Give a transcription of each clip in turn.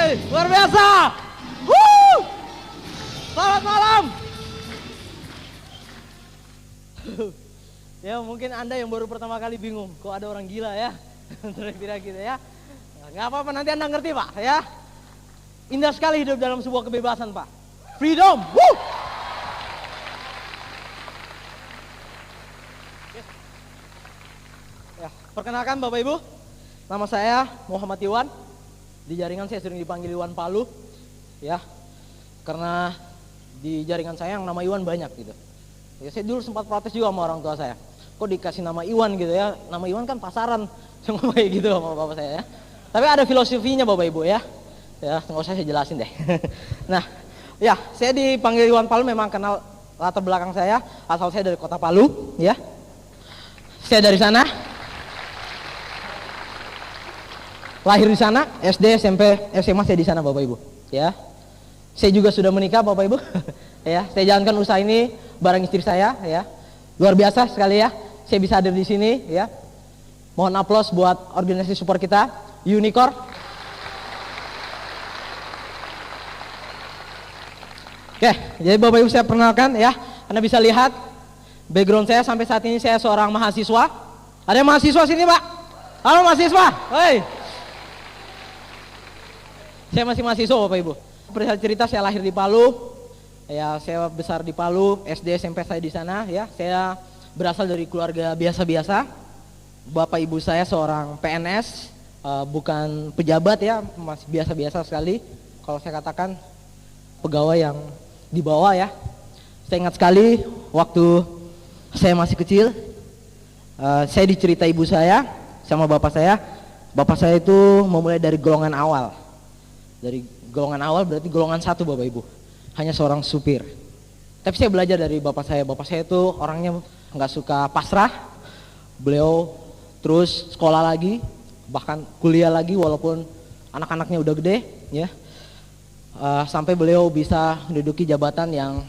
Luar biasa. Woo! Selamat malam. Ya mungkin Anda yang baru pertama kali bingung, kok ada orang gila ya, teriak-teriak gitu ya. Nggak apa-apa, nanti Anda ngerti Pak ya. Indah sekali hidup dalam sebuah kebebasan Pak. Freedom. Woo! Ya, perkenalkan Bapak Ibu, nama saya Muhammad Iwan. Di jaringan saya sering dipanggil Iwan Palu, ya, karena di jaringan saya yang nama Iwan banyak gitu. Ya, saya dulu sempat protes juga sama orang tua saya. Kok dikasih nama Iwan gitu ya? Nama Iwan kan pasaran, cuma kayak gitu sama bapak saya ya. Tapi ada filosofinya Bapak Ibu ya. Ya, nggak usah saya jelasin deh. Nah, ya, saya dipanggil Iwan Palu memang kenal latar belakang saya. Asal saya dari kota Palu, ya. Saya dari sana. Lahir di sana, SD, SMP, SMA saya di sana Bapak Ibu, ya. Saya juga sudah menikah Bapak Ibu, ya. Saya jalankan usaha ini bareng istri saya, ya. Luar biasa sekali ya, saya bisa hadir di sini, ya. Mohon aplaus buat organisasi support kita, Unicorn. Oke, jadi Bapak Ibu saya perkenalkan ya. Anda bisa lihat background saya sampai saat ini saya seorang mahasiswa. Ada yang mahasiswa sini Pak? Halo mahasiswa, hei. Saya masih mahasiswa Bapak Ibu. Perihal cerita saya lahir di Palu, ya saya besar di Palu, SD SMP saya di sana, ya. Saya berasal dari keluarga biasa-biasa. Bapak ibu saya seorang PNS, bukan pejabat ya, masih biasa-biasa sekali. Kalau saya katakan pegawai yang di bawah ya. Saya ingat sekali waktu saya masih kecil, saya dicerita ibu saya sama bapak saya. Bapak saya itu memulai dari golongan awal. Dari golongan awal berarti golongan 1 Bapak Ibu, hanya seorang supir. Tapi saya belajar dari bapak saya itu orangnya nggak suka pasrah. Beliau terus sekolah lagi, bahkan kuliah lagi walaupun anak-anaknya udah gede ya. Sampai beliau bisa menduduki jabatan yang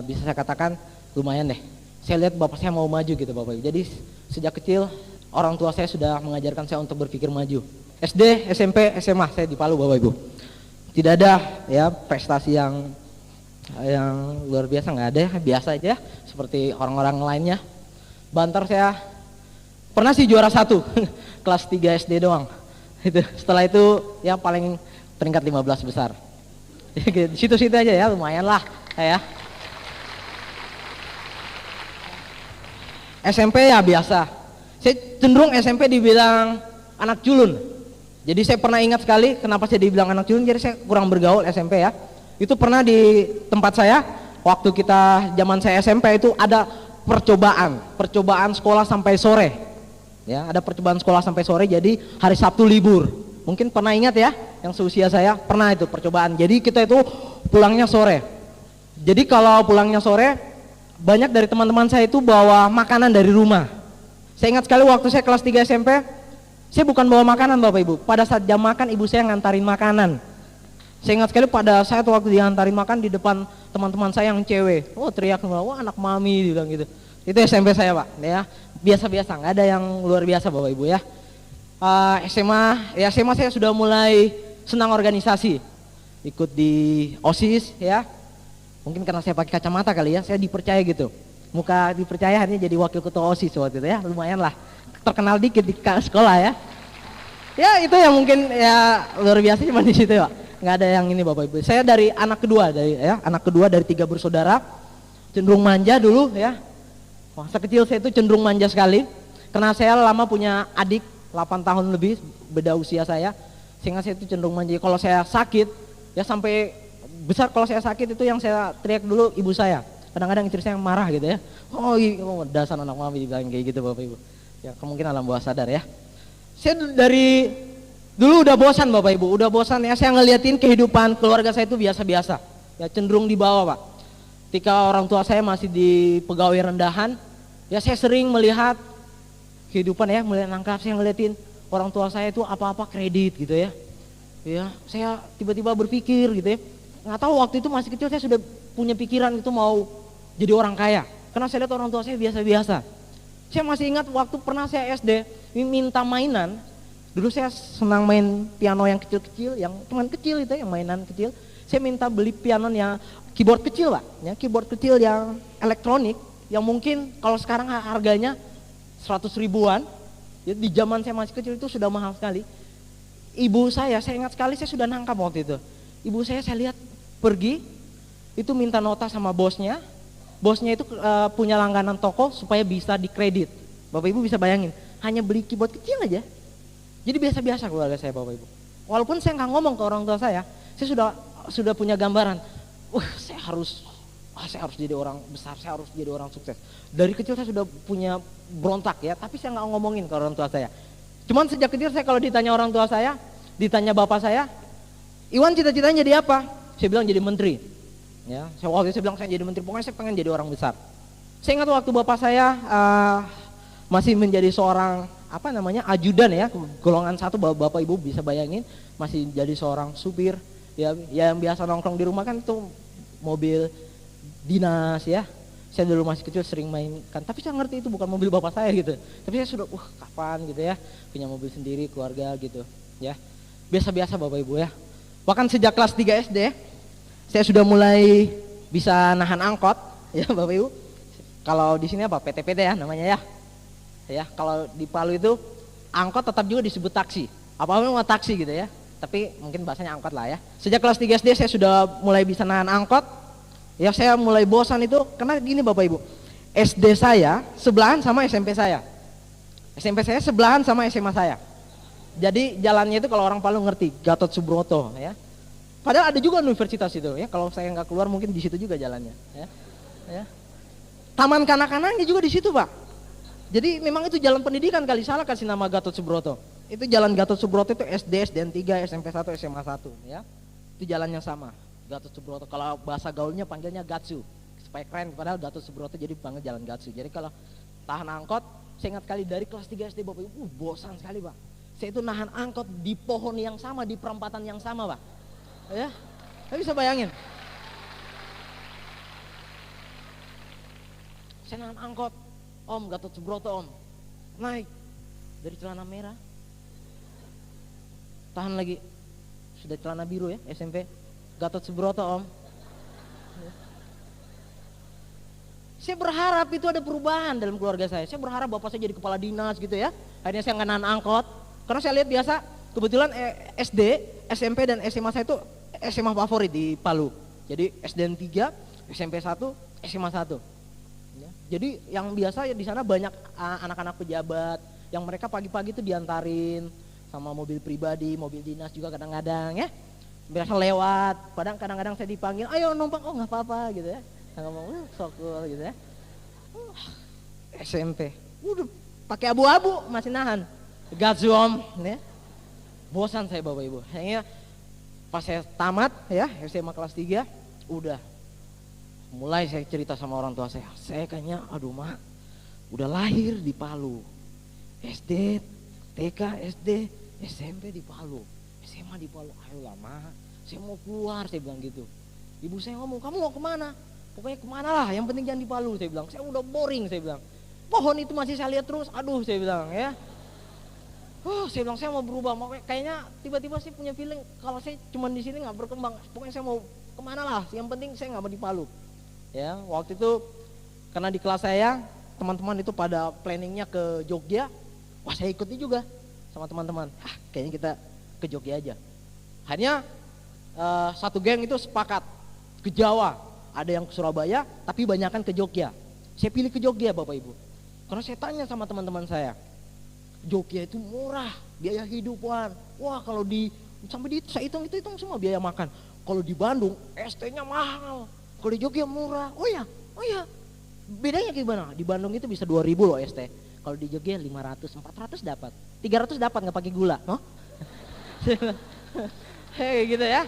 bisa saya katakan lumayan deh. Saya lihat bapak saya mau maju gitu Bapak Ibu. Jadi sejak kecil orang tua saya sudah mengajarkan saya untuk berpikir maju. SD, SMP, SMA saya di Palu Bapak Ibu. Tidak ada ya prestasi yang luar biasa, nggak ada ya, biasa aja seperti orang-orang lainnya. Bantar saya pernah sih juara 1 kelas 3 SD doang. Itu setelah itu ya paling peringkat 15 besar. Di situ-situ aja ya, lumayan lah ya. SMP ya biasa. Saya cenderung SMP dibilang anak culun. Jadi saya pernah ingat sekali kenapa saya dibilang anak culun, jadi saya kurang bergaul SMP ya. Itu pernah di tempat saya, waktu kita zaman saya SMP itu ada percobaan sekolah sampai sore. Ya, ada percobaan sekolah sampai sore, jadi hari Sabtu libur. Mungkin pernah ingat ya, yang seusia saya pernah itu percobaan. Jadi kita itu pulangnya sore. Jadi kalau pulangnya sore, banyak dari teman-teman saya itu bawa makanan dari rumah. Saya ingat sekali waktu saya kelas 3 SMP, saya bukan bawa makanan Bapak Ibu. Pada saat jam makan ibu saya ngantarin makanan. Saya ingat sekali pada saat waktu diantarin makan di depan teman-teman saya yang cewek. Oh teriak, wah anak mami bilang gitu. Itu SMP saya Pak, ya biasa-biasa, nggak ada yang luar biasa Bapak Ibu ya. SMA saya sudah mulai senang organisasi, ikut di OSIS ya. Mungkin karena saya pakai kacamata kali ya, saya dipercaya gitu. Muka dipercaya hanya jadi wakil ketua OSIS waktu itu ya, lumayan lah. Terkenal dikit di sekolah ya. Ya itu yang mungkin ya luar biasa cuma di situ ya. Nggak ada yang ini Bapak Ibu. Saya dari anak kedua dari 3 bersaudara, cenderung manja dulu ya. Masa kecil saya itu cenderung manja sekali. Karena saya lama punya adik 8 tahun lebih beda usia saya. Sehingga saya itu cenderung manja. Kalau saya sakit ya sampai besar, kalau saya sakit itu yang saya teriak dulu ibu saya. Kadang-kadang istri saya yang marah gitu ya. Oh dasar anak mami dibilang kayak gitu Bapak Ibu. Ya kemungkinan alam bawah sadar ya. Saya dari dulu udah bosan Bapak Ibu, udah bosan ya saya ngeliatin kehidupan keluarga saya itu biasa-biasa. Ya cenderung di bawah Pak. Ketika orang tua saya masih di pegawai rendahan, ya saya sering melihat kehidupan ya, melihat nangkap, saya ngeliatin orang tua saya itu apa-apa kredit gitu ya. Ya saya tiba-tiba berpikir gitu ya. Nggak tahu waktu itu masih kecil saya sudah punya pikiran itu mau jadi orang kaya. Karena saya lihat orang tua saya biasa-biasa. Saya masih ingat waktu pernah saya SD minta mainan, Dulu saya senang main piano yang kecil-kecil, yang cuman kecil itu, yang mainan kecil. Saya minta beli piano yang keyboard kecil, Pak, ya, keyboard kecil yang elektronik, yang mungkin kalau sekarang harganya 100 ribuan, ya, di zaman saya masih kecil itu sudah mahal sekali. Ibu saya ingat sekali, saya sudah nangkap waktu itu. Ibu saya lihat pergi, itu minta nota sama bosnya. Bosnya itu punya langganan toko supaya bisa dikredit. Bapak Ibu bisa bayangin, hanya beli keyboard kecil aja. Jadi biasa-biasa keluarga saya, Bapak Ibu. Walaupun saya nggak ngomong ke orang tua saya sudah punya gambaran. Saya harus jadi orang besar, saya harus jadi orang sukses. Dari kecil saya sudah punya berontak ya, tapi saya nggak ngomongin ke orang tua saya. Cuman sejak kecil saya kalau ditanya orang tua saya, ditanya bapak saya, Iwan cita-citanya jadi apa? Saya bilang jadi menteri. Ya, waktu itu saya bilang saya jadi menteri, pokoknya saya pengen jadi orang besar. Saya ingat waktu bapak saya masih menjadi seorang ajudan ya, golongan 1, bapak ibu bisa bayangin, masih jadi seorang supir ya, yang biasa nongkrong di rumah kan itu mobil dinas ya. Saya dulu masih kecil sering mainkan, tapi saya ngerti itu bukan mobil bapak saya gitu. Tapi saya sudah kapan gitu ya, punya mobil sendiri, keluarga gitu ya. Biasa-biasa Bapak Ibu ya. Bahkan sejak kelas 3 SD saya sudah mulai bisa nahan angkot ya Bapak Ibu. Kalau di sini apa? PT-PT ya namanya ya. Ya, kalau di Palu itu angkot tetap juga disebut taksi. Apa memang taksi gitu ya. Tapi mungkin bahasanya angkot lah ya. Sejak kelas 3 SD saya sudah mulai bisa nahan angkot. Ya, saya mulai bosan itu karena gini Bapak Ibu. SD saya sebelahan sama SMP saya. SMP saya sebelahan sama SMA saya. Jadi jalannya itu kalau orang Palu ngerti, Gatot Subroto ya. Padahal ada juga universitas itu ya. Kalau saya nggak keluar mungkin di situ juga jalannya ya. Ya. Taman kanak-kanaknya juga di situ, Pak. Jadi memang itu jalan pendidikan kali, salah kasih nama Gatot Subroto. Itu jalan Gatot Subroto itu SD, SDN 3, SMP 1, SMA 1 ya. Itu jalannya sama, Gatot Subroto. Kalau bahasa gaulnya panggilnya Gatsu. Supaya keren, padahal Gatot Subroto jadi panggil jalan Gatsu. Jadi kalau tahan angkot, saya ingat kali dari kelas 3 SD Bapak Ibu, bosan sekali, Pak. Saya itu nahan angkot di pohon yang sama, di perempatan yang sama, Pak. Ya, saya bisa bayangin. Saya nahan angkot, Om, Gatot Subroto Om, naik dari celana merah, tahan lagi, sudah celana biru ya, SMP, Gatot Subroto Om. Saya berharap itu ada perubahan dalam keluarga saya. Saya berharap bapak saya jadi kepala dinas gitu ya. Akhirnya saya nggak nahan angkot, karena saya lihat biasa, kebetulan SD, SMP dan SMA saya itu SMA favorit di Palu. Jadi SDN 3, SMP 1, SMA 1. Ya. Jadi yang biasa ya di sana banyak anak-anak pejabat yang mereka pagi-pagi itu diantarin sama mobil pribadi, mobil dinas juga kadang-kadang ya. Biasa lewat, padahal kadang-kadang saya dipanggil, ayo numpang, oh nggak apa-apa gitu ya. Saya ngomong, so cool gitu ya. SMP, udah pakai abu-abu masih nahan. Gatsu Om, ya. Bosan saya Bapak Ibu. Akhirnya pas saya tamat ya SMA kelas 3, udah mulai saya cerita sama orang tua saya kayaknya aduh Mak, udah lahir di Palu, SD, TK, SD, SMP di Palu, SMA di Palu, ayolah Mak, saya mau keluar, saya bilang gitu. Ibu saya ngomong, kamu mau kemana? Pokoknya kemana lah, yang penting jangan di Palu, saya bilang. Saya udah boring, saya bilang. Pohon itu masih saya lihat terus, aduh saya bilang ya. Saya bilang saya mau berubah, kayaknya tiba-tiba saya punya feeling kalau saya cuma di sini nggak berkembang, pokoknya saya mau kemana lah, yang penting saya nggak mau di Palu. Ya, waktu itu karena di kelas saya teman-teman itu pada planningnya ke Jogja, wah saya ikuti juga sama teman-teman. Kayaknya kita ke Jogja aja. Akhirnya satu geng itu sepakat ke Jawa, ada yang ke Surabaya, tapi banyakan ke Jogja. Saya pilih ke Jogja Bapak Ibu, karena saya tanya sama teman-teman saya, Jogja itu murah, biaya hidupan. Wah kalau sampai saya hitung semua biaya makan. Kalau di Bandung ST-nya mahal. Kalau di Jogja murah. Oh ya, bedanya gimana? Di Bandung itu bisa 2.000 loh ST. Kalau di Jogja 500, 400 dapat, 300 dapat nggak pakai gula, no? Hei gitu ya.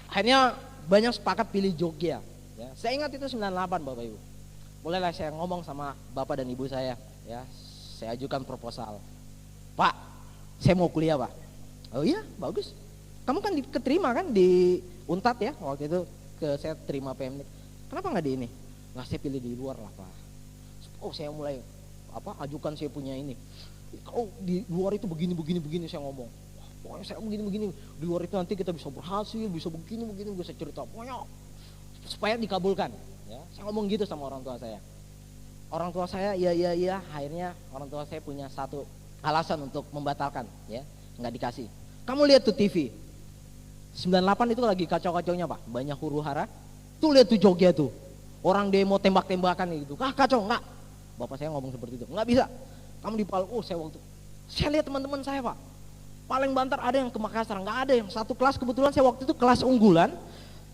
Akhirnya banyak sepakat pilih Jogja. Ya. Saya ingat itu 98 Bapak Ibu. Mulailah saya ngomong sama bapak dan ibu saya, ya, saya ajukan proposal. Pak, saya mau kuliah Pak. Oh iya, bagus. Kamu kan keterima kan di Untat ya, waktu itu saya terima PMD. Kenapa nggak di ini? Nggak, saya pilih di luar lah Pak. Oh saya mulai, ajukan saya punya ini. Kalau di luar itu begini saya ngomong. Wah, pokoknya saya begini, di luar itu nanti kita bisa berhasil, bisa begini, bisa cerita. Pokoknya supaya dikabulkan. Ya, saya ngomong gitu sama orang tua saya. Orang tua saya iya, akhirnya orang tua saya punya satu alasan untuk membatalkan, ya, nggak dikasih. Kamu lihat tuh TV, 98 itu lagi kacau-kacaunya Pak, banyak huru hara. Tuh lihat tuh Jogja tuh, orang demo tembak-tembakan gitu, kacau nggak? Bapak saya ngomong seperti itu, nggak bisa. Kamu di Palu, saya lihat teman-teman saya Pak, paling banter ada yang ke Makassar, nggak ada yang satu kelas. Kebetulan saya waktu itu kelas unggulan,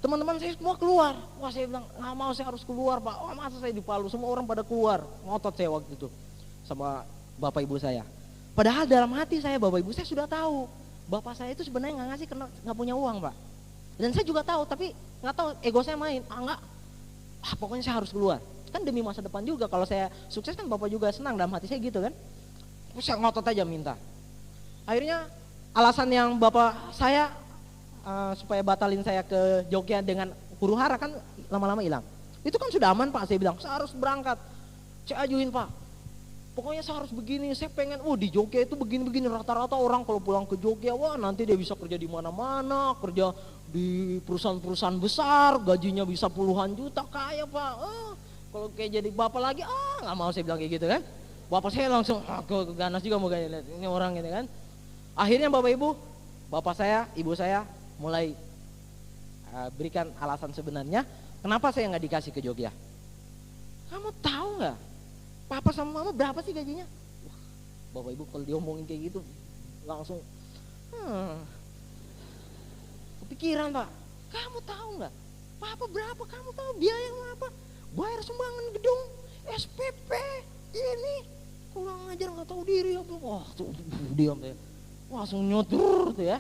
teman-teman saya semua keluar. Wah, saya bilang nggak mau, saya harus keluar Pak. Oh, masa saya di Palu, semua orang pada keluar. Ngotot saya waktu itu sama bapak ibu saya. Padahal dalam hati saya, bapak ibu saya sudah tahu bapak saya itu sebenarnya nggak ngasih karena nggak punya uang Pak. Dan saya juga tahu, tapi nggak tahu ego saya main. Pokoknya saya harus keluar. Kan demi masa depan juga, kalau saya sukses kan bapak juga senang, dalam hati saya gitu kan. Terus saya ngotot aja minta. Akhirnya alasan yang bapak saya supaya batalin saya ke Jogja dengan huru hara kan lama-lama hilang. Itu kan sudah aman Pak, saya bilang saya harus berangkat. Saya ajuin Pak, pokoknya saya harus begini, saya pengen, di Jogja itu begini-begini, rata-rata orang kalau pulang ke Jogja, wah nanti dia bisa kerja di mana-mana, kerja di perusahaan-perusahaan besar, gajinya bisa puluhan juta, kaya Pak. Kalau kayak jadi bapak lagi, nggak mau, saya bilang kayak gitu kan. Bapak saya langsung, ganas juga mau kayak lihat ini orang gitu kan. Akhirnya bapak saya, ibu saya mulai berikan alasan sebenarnya kenapa saya nggak dikasih ke Jogja. Kamu tahu nggak, papa sama mama berapa sih gajinya? Wah, bapak ibu kalau diomongin kayak gitu langsung kepikiran Pak. Kamu tahu nggak, papa berapa? Kamu tahu biaya apa? Bayar sumbangan gedung, SPP, ini kurang ajar, nggak tahu diri apa. Wah, tuh diam ya, langsung nyodur tuh ya.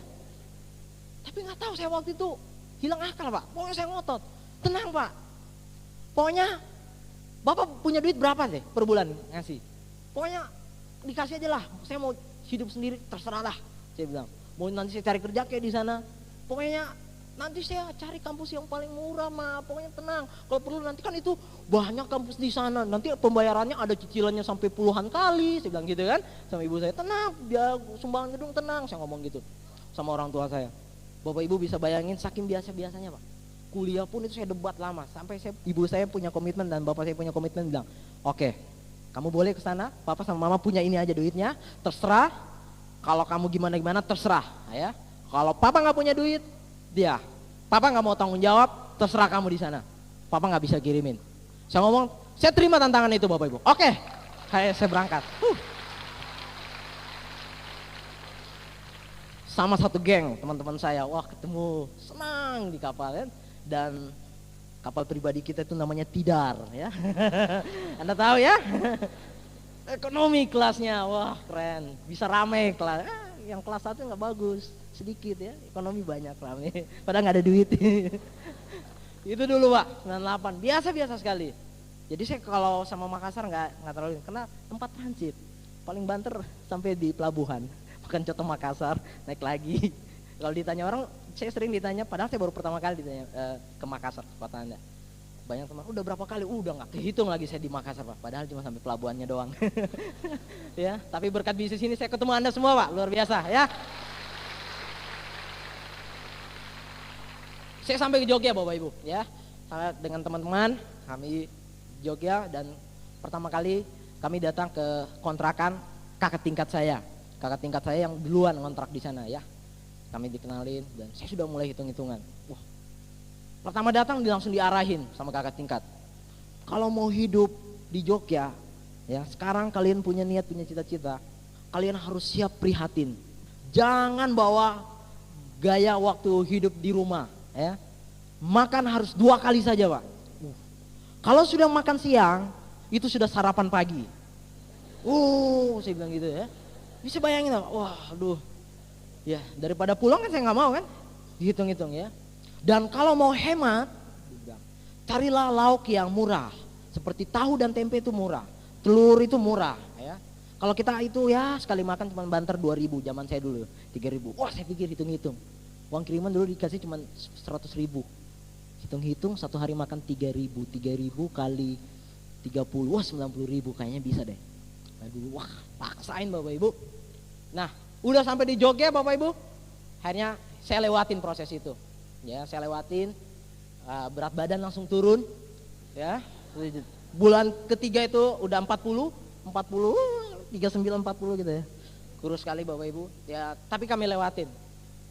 Tapi nggak tahu, saya waktu itu hilang akal Pak. Pokoknya saya ngotot, tenang Pak. Pokoknya Bapak punya duit berapa sih per bulan ngasih? Pokoknya dikasih aja lah. Saya mau hidup sendiri, terserah lah. Saya bilang, mau nanti saya cari kerja kayak di sana. Pokoknya nanti saya cari kampus yang paling murah mah. Pokoknya tenang. Kalau perlu nanti kan itu banyak kampus di sana. Nanti pembayarannya ada cicilannya sampai puluhan kali. Saya bilang gitu kan sama ibu saya. Tenang, dia sumbangan gedung tenang. Saya ngomong gitu sama orang tua saya. Bapak ibu bisa bayangin saking biasa-biasanya Pak. Kuliah pun itu saya debat lama. Sampai ibu saya punya komitmen dan bapak saya punya komitmen bilang, oke, kamu boleh ke sana. Papa sama mama punya ini aja duitnya. Terserah. Kalau kamu gimana-gimana terserah. Ya. Kalau papa nggak punya duit, papa nggak mau tanggung jawab, terserah kamu di sana. Papa nggak bisa kirimin. Saya ngomong, saya terima tantangan itu Bapak Ibu. Oke, saya berangkat. Sama satu geng teman-teman saya, wah ketemu, senang di kapal kan. Dan kapal pribadi kita itu namanya Tidar ya. Anda tahu ya? Ekonomi kelasnya, wah keren, bisa rame kelas. Yang kelas 1 nggak bagus, sedikit ya, ekonomi banyak rame, padahal nggak ada duit. Itu dulu Pak, 98, biasa-biasa sekali. Jadi saya kalau sama Makassar nggak terlalu, karena tempat transit, paling banter sampai di pelabuhan, bukan contoh Makassar, naik lagi. Kalau ditanya orang, saya sering ditanya, padahal saya baru pertama kali ditanya ke Makassar, kota Anda. Banyak teman, udah berapa kali? Udah nggak kehitung lagi saya di Makassar Pak, padahal cuma sampai pelabuhannya doang. Ya, tapi berkat bisnis ini saya ketemu Anda semua Pak, luar biasa ya. Saya sampai ke Jogja Bapak Ibu ya, dengan teman-teman kami Jogja, dan pertama kali kami datang ke kontrakan kakak tingkat saya yang duluan kontrak di sana ya. Kami dikenalin dan saya sudah mulai hitung-hitungan. Wah, pertama datang langsung diarahin sama kakak tingkat. Kalau mau hidup di Jogja, ya sekarang kalian punya niat, punya cita-cita, kalian harus siap prihatin. Jangan bawa gaya waktu hidup di rumah, ya. Makan harus 2 kali saja Pak. Kalau sudah makan siang, itu sudah sarapan pagi. Saya bilang gitu ya. Bisa bayangin Pak, wah aduh. Ya daripada pulang kan saya nggak mau kan, dihitung-hitung ya. Dan kalau mau hemat, carilah lauk yang murah, seperti tahu dan tempe itu murah, telur itu murah ya. Kalau kita itu ya sekali makan cuma banter 2.000, zaman saya dulu 3.000. Wah saya pikir hitung-hitung, uang kiriman dulu dikasih cuma 100.000. Hitung-hitung satu hari makan 3.000 kali 30, wah 90.000 kayaknya bisa deh. Aduh, wah, paksain Bapak Ibu. Nah, udah sampai di Jogja Bapak Ibu, akhirnya saya lewatin proses itu. Ya, saya lewatin, berat badan langsung turun. Ya, bulan ketiga itu udah 40, 39, 40 gitu ya. Kurus sekali Bapak Ibu. Ya, tapi kami lewatin.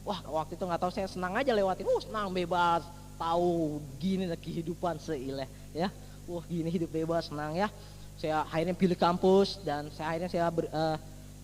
Wah, waktu itu nggak tahu, saya senang aja lewatin. Senang, bebas, tahu gini lah kehidupan seileh ya. Wah, gini hidup bebas, senang ya. Saya akhirnya pilih kampus dan saya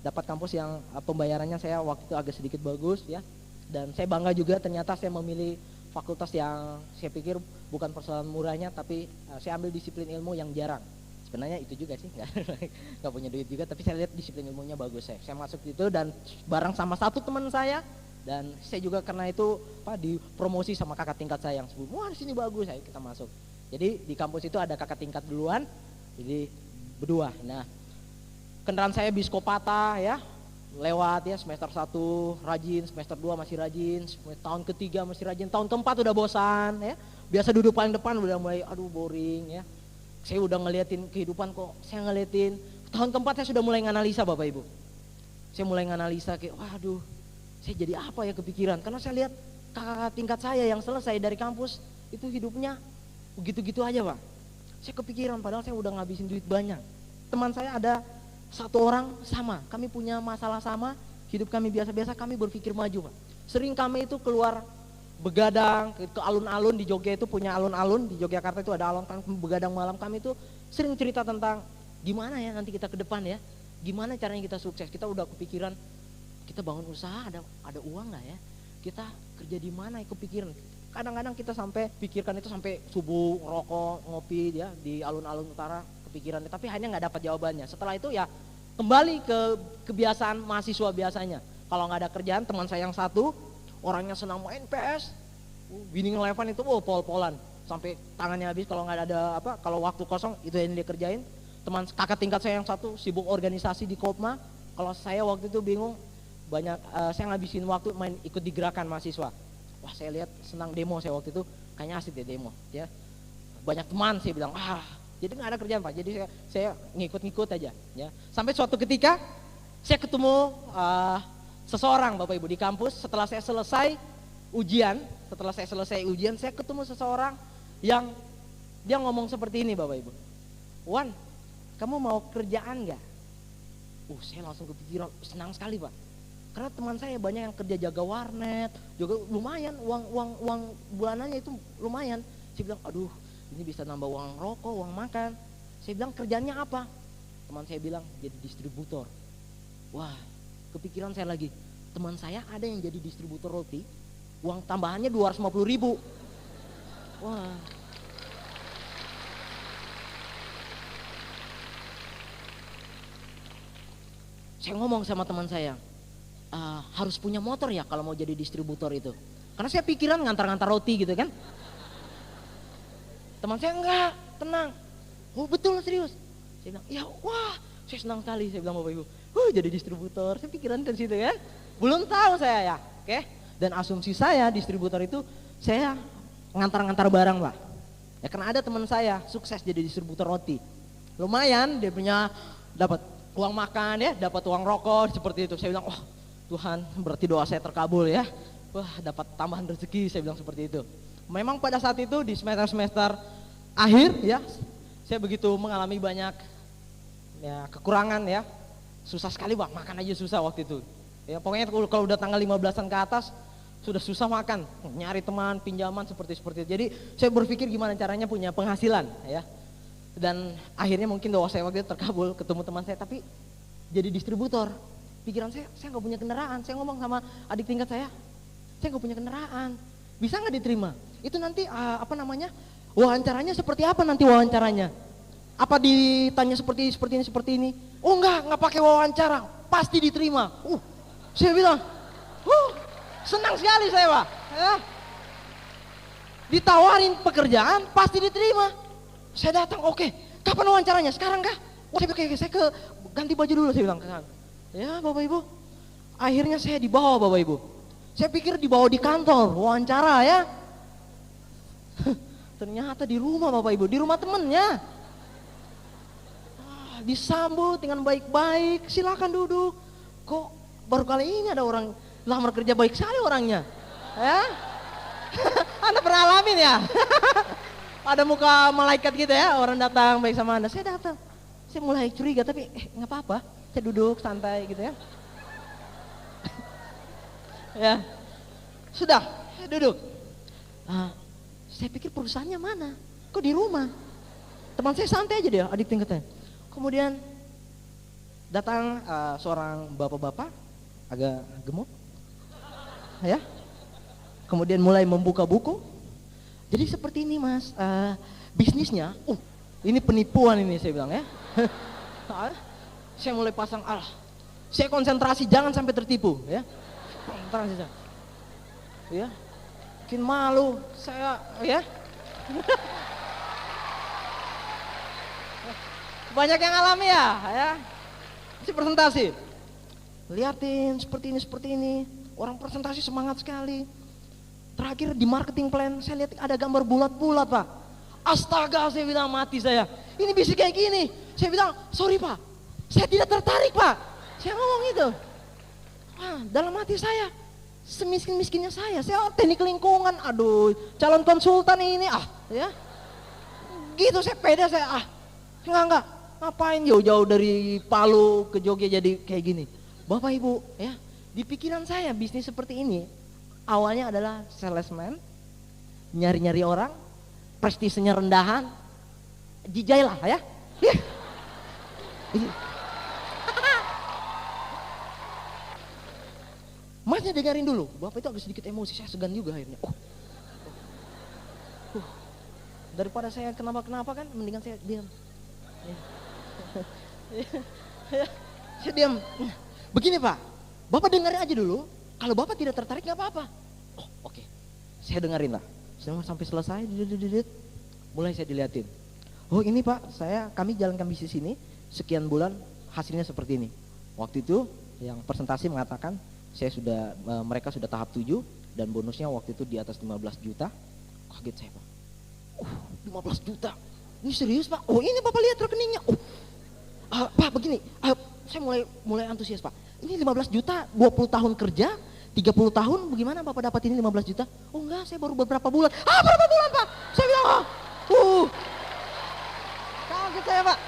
dapat kampus yang pembayarannya saya waktu itu agak sedikit bagus ya. Dan saya bangga juga ternyata saya memilih fakultas yang saya pikir bukan persoalan murahnya, tapi saya ambil disiplin ilmu yang jarang. Sebenarnya itu juga sih, nggak punya duit juga, tapi saya lihat disiplin ilmunya bagus. Saya masuk itu dan bareng sama satu teman saya, dan saya juga karena itu dipromosi sama kakak tingkat saya yang sebelum, wah di sini bagus, ayo kita masuk. Jadi di kampus itu ada kakak tingkat duluan, jadi berdua. Nah, kendaraan saya biskopata ya, lewat ya, semester 1 rajin, semester 2 masih rajin, tahun ketiga masih rajin, tahun keempat udah bosan ya. Biasa duduk paling depan udah mulai aduh boring ya. Saya udah ngeliatin kehidupan kok, saya ngeliatin tahun keempat saya sudah mulai nganalisa Bapak Ibu. Saya mulai nganalisa kayak waduh, saya jadi apa ya kepikiran, karena saya lihat kakak tingkat saya yang selesai dari kampus itu hidupnya begitu-gitu aja Pak. Saya kepikiran padahal saya udah ngabisin duit banyak. Teman saya ada satu orang sama, kami punya masalah sama, hidup kami biasa-biasa, kami berpikir maju Pak. Sering kami itu keluar begadang ke alun-alun, di Jogja itu punya alun-alun, di Yogyakarta itu ada alun, begadang malam. Kami itu sering cerita tentang gimana ya nanti kita ke depan ya, gimana caranya kita sukses. Kita udah kepikiran kita bangun usaha, ada uang nggak ya, kita kerja di mana ya, kepikiran. Kadang-kadang kita sampai pikirkan itu sampai subuh, rokok, ngopi ya di alun-alun utara, kepikiran, tapi hanya nggak dapat jawabannya. Setelah itu ya kembali ke kebiasaan mahasiswa biasanya. Kalau nggak ada kerjaan, teman saya yang satu orangnya senang main PS, winning eleven itu pol-polan sampai tangannya habis. Kalau nggak ada kalau waktu kosong itu yang dia kerjain. Teman kakak tingkat saya yang satu sibuk organisasi di Kopma. Kalau saya waktu itu bingung, banyak saya ngabisin waktu main ikut di gerakan mahasiswa. Wah, saya lihat senang demo, saya waktu itu kayaknya asik deh demo ya. Banyak teman saya bilang jadi nggak ada kerjaan Pak, jadi saya ngikut-ngikut aja ya. Sampai suatu ketika saya ketemu seseorang Bapak Ibu di kampus. Setelah saya selesai ujian, saya ketemu seseorang yang dia ngomong seperti ini Bapak Ibu. Wan, kamu mau kerjaan nggak? Saya langsung kepikiran, senang sekali Pak. Karena teman saya banyak yang kerja jaga warnet, juga lumayan uang bulanannya itu lumayan. Saya bilang, aduh ini bisa nambah uang rokok, uang makan. Saya bilang kerjanya apa? Teman saya bilang jadi distributor. Wah, kepikiran saya lagi, teman saya ada yang jadi distributor roti, uang tambahannya 250.000. Wah. Saya ngomong sama teman saya, harus punya motor ya kalau mau jadi distributor itu. Karena saya pikiran ngantar-ngantar roti gitu kan. Teman saya enggak, tenang. Oh betul serius. Saya bilang, ya wah saya senang sekali, saya bilang Bapak Ibu. Jadi distributor, saya pikiran ke situ ya. Belum tahu saya ya, oke. Dan asumsi saya distributor itu saya ngantar-ngantar barang Pak. Ya karena ada teman saya sukses jadi distributor roti. Lumayan dia punya dapat uang makan ya, dapat uang rokok seperti itu. Saya bilang, wah Tuhan berarti doa saya terkabul ya. Wah dapat tambahan rezeki, saya bilang seperti itu. Memang pada saat itu di semester akhir ya, saya begitu mengalami banyak ya kekurangan ya. Susah sekali Bang, makan aja susah waktu itu. Ya pokoknya kalau udah tanggal 15-an ke atas sudah susah makan, nyari teman, pinjaman seperti itu. Jadi saya berpikir gimana caranya punya penghasilan ya. Dan akhirnya mungkin doa saya waktu itu terkabul, ketemu teman saya tapi jadi distributor. Pikiran saya nggak punya kendaraan. Saya ngomong sama adik tingkat saya nggak punya kendaraan. Bisa nggak diterima? Itu nanti wawancaranya seperti apa nanti wawancaranya? Apa ditanya seperti ini? Oh nggak pakai wawancara, pasti diterima. Saya bilang, senang sekali saya Pak. Ya. Ditawarin pekerjaan pasti diterima. Saya datang, oke. Kapan wawancaranya? Sekarang kah? Saya ganti baju dulu, saya bilang. Ya Bapak Ibu, akhirnya saya dibawa Bapak Ibu. Saya pikir dibawa di kantor, wawancara ya. Ternyata di rumah Bapak Ibu, di rumah temennya. disambut dengan baik-baik, silakan duduk. Kok baru kali ini ada orang lamar kerja baik sekali orangnya, ya? Anda pernah alamin ya? Ada muka malaikat gitu ya, orang datang baik sama Anda. Saya datang, saya mulai curiga, tapi nggak apa-apa, saya duduk santai gitu ya. Ya, sudah, saya duduk. Saya pikir perusahaannya mana? Kok di rumah? Teman saya santai aja dia, adik tingkatnya. Kemudian datang seorang bapak-bapak agak gemuk, ya. Kemudian mulai membuka buku. Jadi seperti ini mas, bisnisnya, ini penipuan ini saya bilang ya. Saya mulai pasang, saya konsentrasi jangan sampai tertipu ya. Konsentrasi saya. Ya, bikin malu saya ya. Banyak yang alami ya. Si presentasi, liatin seperti ini, orang presentasi semangat sekali. Terakhir di marketing plan, saya lihat ada gambar bulat-bulat pak. Astaga, saya bilang mati saya. Ini bisa kayak gini. Saya bilang, sorry pak, saya tidak tertarik pak. Saya ngomong itu. Dalam hati saya, semiskin-miskinnya saya teknik lingkungan, aduh, calon konsultan ini, ya. Gitu saya pede, enggak. Ngapain jauh-jauh dari Palu ke Jogja jadi kayak gini. Bapak Ibu ya, di pikiran saya bisnis seperti ini awalnya adalah salesman, nyari-nyari orang, prestisenya rendahan, jijai lah ya. Masnya dengerin dulu, Bapak itu agak sedikit emosi, saya segan juga akhirnya. Daripada saya kenapa-kenapa kan, mendingan saya diam. Saya diam. Begini Pak, Bapak dengerin aja dulu. Kalau Bapak tidak tertarik nggak apa-apa. Oke. Saya dengerin lah. Sampai selesai, mulai saya diliatin. Ini Pak, kami jalankan bisnis ini sekian bulan, hasilnya seperti ini. Waktu itu yang presentasi mengatakan mereka sudah tahap 7 dan bonusnya waktu itu di atas 15 juta. Kaget saya Pak. 15 juta. Ini serius Pak? Ini Bapak lihat rekeningnya. Pak begini, saya mulai antusias Pak. Ini 15 juta, 20 tahun kerja, 30 tahun, bagaimana Bapak dapat ini 15 juta? Enggak, saya baru beberapa bulan. Berapa bulan Pak? Saya bilang, kaget saya Pak.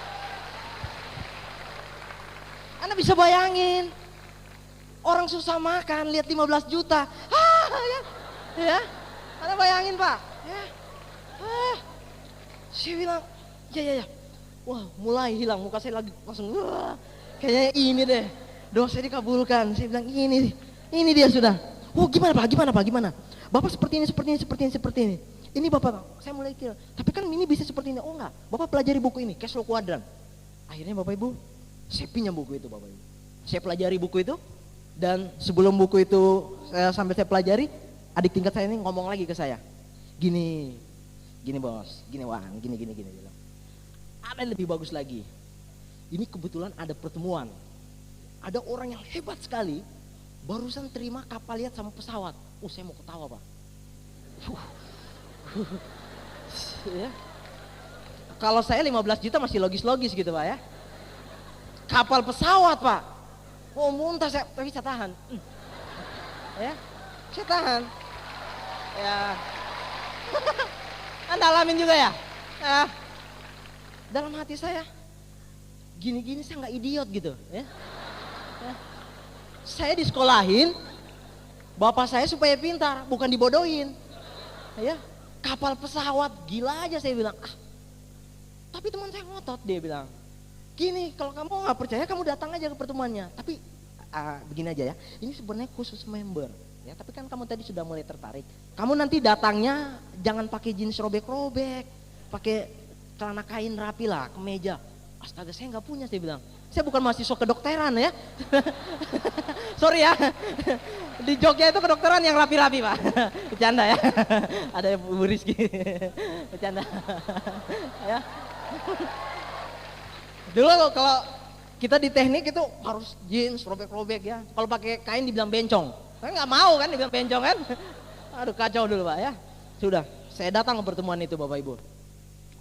Anda bisa bayangin, orang susah makan, lihat 15 juta. Ya, Anda bayangin Pak. Ya. Saya bilang, ya. Wah, mulai hilang muka saya lagi langsung. Kayaknya ini deh. Doa saya dikabulkan. Saya bilang ini dia sudah. Gimana Pak? Bapak seperti ini. Ini Bapak, saya mulai kira. Tapi kan ini bisa seperti ini. Enggak. Bapak pelajari buku ini, Cash Flow Quadrant. Akhirnya Bapak Ibu, saya pinjam buku itu Bapak Ibu. Saya pelajari buku itu dan sebelum buku itu sampai saya pelajari, adik tingkat saya ini ngomong lagi ke saya. Gini bos, gini Wang, gini bilang. Ada yang lebih bagus lagi. Ini kebetulan ada pertemuan. Ada orang yang hebat sekali, barusan terima kapal lihat sama pesawat. Saya mau ketawa Pak. Ya. Kalau saya 15 juta masih logis-logis gitu Pak ya. Kapal pesawat Pak. Muntah saya, tapi saya tahan. Ya, saya tahan. Ya. Anda alamin juga ya? Dalam hati saya, gini-gini saya nggak idiot gitu ya. Saya disekolahin, bapak saya supaya pintar, bukan dibodohin. Ya, kapal pesawat, gila aja saya bilang. Tapi teman saya ngotot, dia bilang, gini kalau kamu nggak percaya kamu datang aja ke pertemuannya. Tapi begini aja ya, ini sebenarnya khusus member. Ya, tapi kan kamu tadi sudah mulai tertarik. Kamu nanti datangnya jangan pakai jeans robek-robek, pakai celana kain rapi lah, kemeja. Astaga, saya nggak punya, saya bilang. Saya bukan mahasiswa kedokteran ya. Sorry ya. Di Jogja itu kedokteran yang rapi-rapi Pak. Bercanda ya. Ada Bu Rizky. Bercanda. Ya. Dulu kalau kita di teknik itu harus jeans robek-robek ya. Kalau pakai kain dibilang bencong. Saya nggak mau kan dibilang bencong kan. Aduh kacau dulu Pak ya. Sudah, saya datang ke pertemuan itu Bapak Ibu.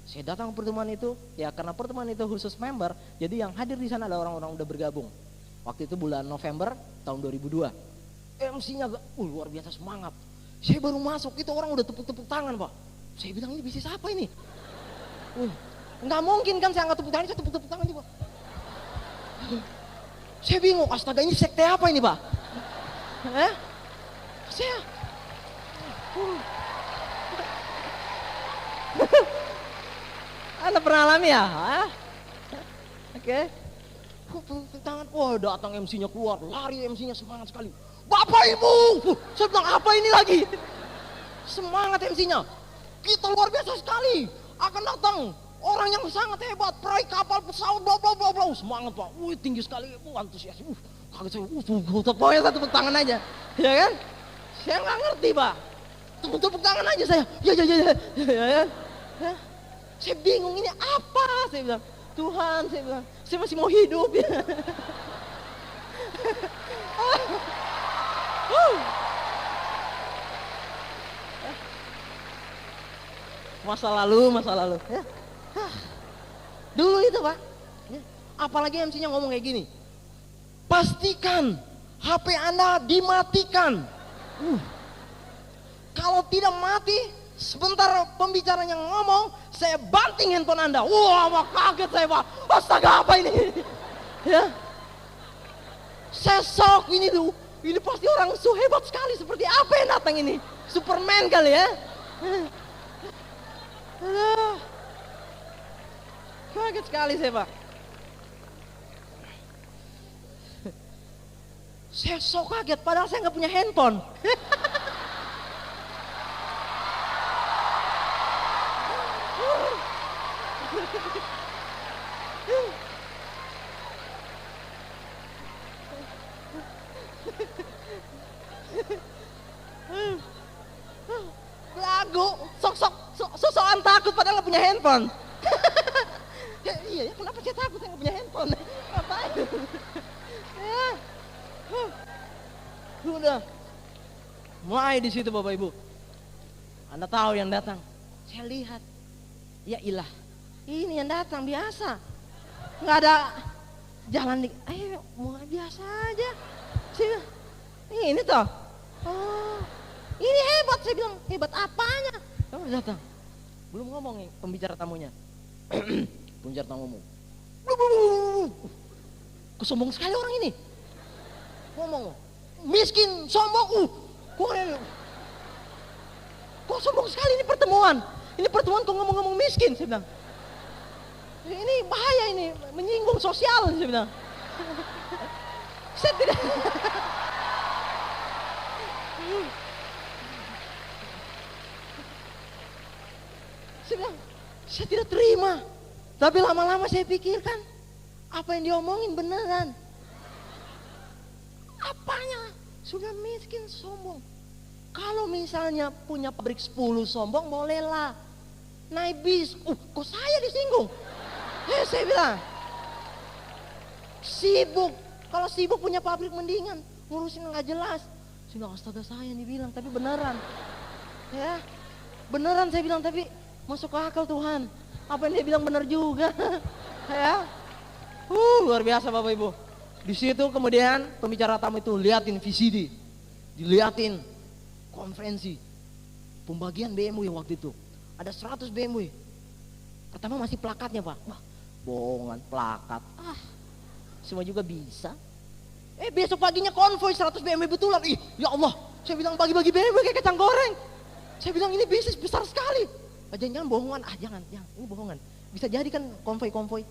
Saya datang ke pertemuan itu, ya karena pertemuan itu khusus member, jadi yang hadir di sana ada orang-orang udah bergabung. Waktu itu bulan November tahun 2002. MC-nya luar biasa semangat. Saya baru masuk, itu orang udah tepuk-tepuk tangan, Pak. Saya bilang, ini bisnis apa ini? Nggak mungkin kan saya nggak tepuk tangan, saya tepuk-tepuk tangan juga. Saya bingung, astaga ini sekte apa ini, Pak? Saya Anda pernah alami ya? Oke. Tangan, datang MC-nya keluar, lari MC-nya semangat sekali. Bapak Ibu, saya bilang apa ini lagi? Semangat MC-nya. Kita luar biasa sekali. Akan datang orang yang sangat hebat, peraih kapal, pesawat, bla bla bla bla. Semangat, Pak. Tinggi sekali, antusias. Kaget saya. Pokoknya saya tepuk tangan aja. Ya kan? Saya nggak ngerti, Pak. Tepuk tangan aja saya. Ya. Saya bingung ini apa? Saya bilang, Tuhan, saya bilang, saya masih mau hidup ya. Masa lalu ya. Dulu itu, Pak ya. Apalagi MC-nya ngomong kayak gini, pastikan HP Anda dimatikan. Kalau tidak mati, sebentar pembicaranya ngomong, saya banting handphone Anda. Wah, kaget saya, Pak. Astaga, apa ini? Ya. Saya shock ini tuh. Ini pasti orang hebat sekali. Seperti apa yang datang ini? Superman kali ya. Kaget sekali saya, Pak. Saya shock kaget, padahal saya nggak punya handphone. Lagu, sok-sokan takut padahal nggak punya handphone. Iya, kenapa saya takut saya nggak punya handphone? Ngapain? Ya. Udah. Mulai di situ Bapak Ibu. Anda tahu yang datang. Saya lihat. Ya ilah. Ini yang datang biasa. Nggak ada jalan di. Ayo, mulai biasa aja. Saya, ini toh. Oh, ini hebat, saya bilang, hebat apanya? Kamu datang, belum ngomong pembicara tamunya. Pembicara tamumu. Kesombong sekali orang ini. Ngomong, miskin, sombong. Kok sombong sekali ini pertemuan? Ini pertemuan kok ngomong-ngomong miskin, saya bilang. Ini bahaya ini, menyinggung sosial, saya bilang. Saya tidak. Saya bilang, saya tidak terima. Tapi lama-lama saya pikirkan, apa yang diomongin beneran. Apanya? Sudah miskin, sombong. Kalau misalnya punya pabrik 10 sombong, bolehlah. Naik bis, kok saya disinggung? Saya bilang, sibuk. Kalau sibuk punya pabrik mendingan, ngurusin nggak jelas. Saya bilang, astaga saya yang dibilang, tapi beneran. Ya, beneran saya bilang, tapi masuk akal Tuhan. Apa yang dia bilang benar juga. Ya, luar biasa Bapak Ibu. Di situ kemudian pembicara tamu itu liatin VCD, diliatin konferensi, pembagian BMW waktu itu. Ada 100 BMW. Pertama masih plakatnya Pak. Wah, bohongan plakat. Semua juga bisa. Besok paginya konvoy 100 BMW betulan. Ya Allah, saya bilang bagi-bagi BMW kayak kacang goreng. Saya bilang ini bisnis besar sekali. Jangan-jangan bohongan. Jangan, ini bohongan. Bisa jadi kan konvoy-konvoy.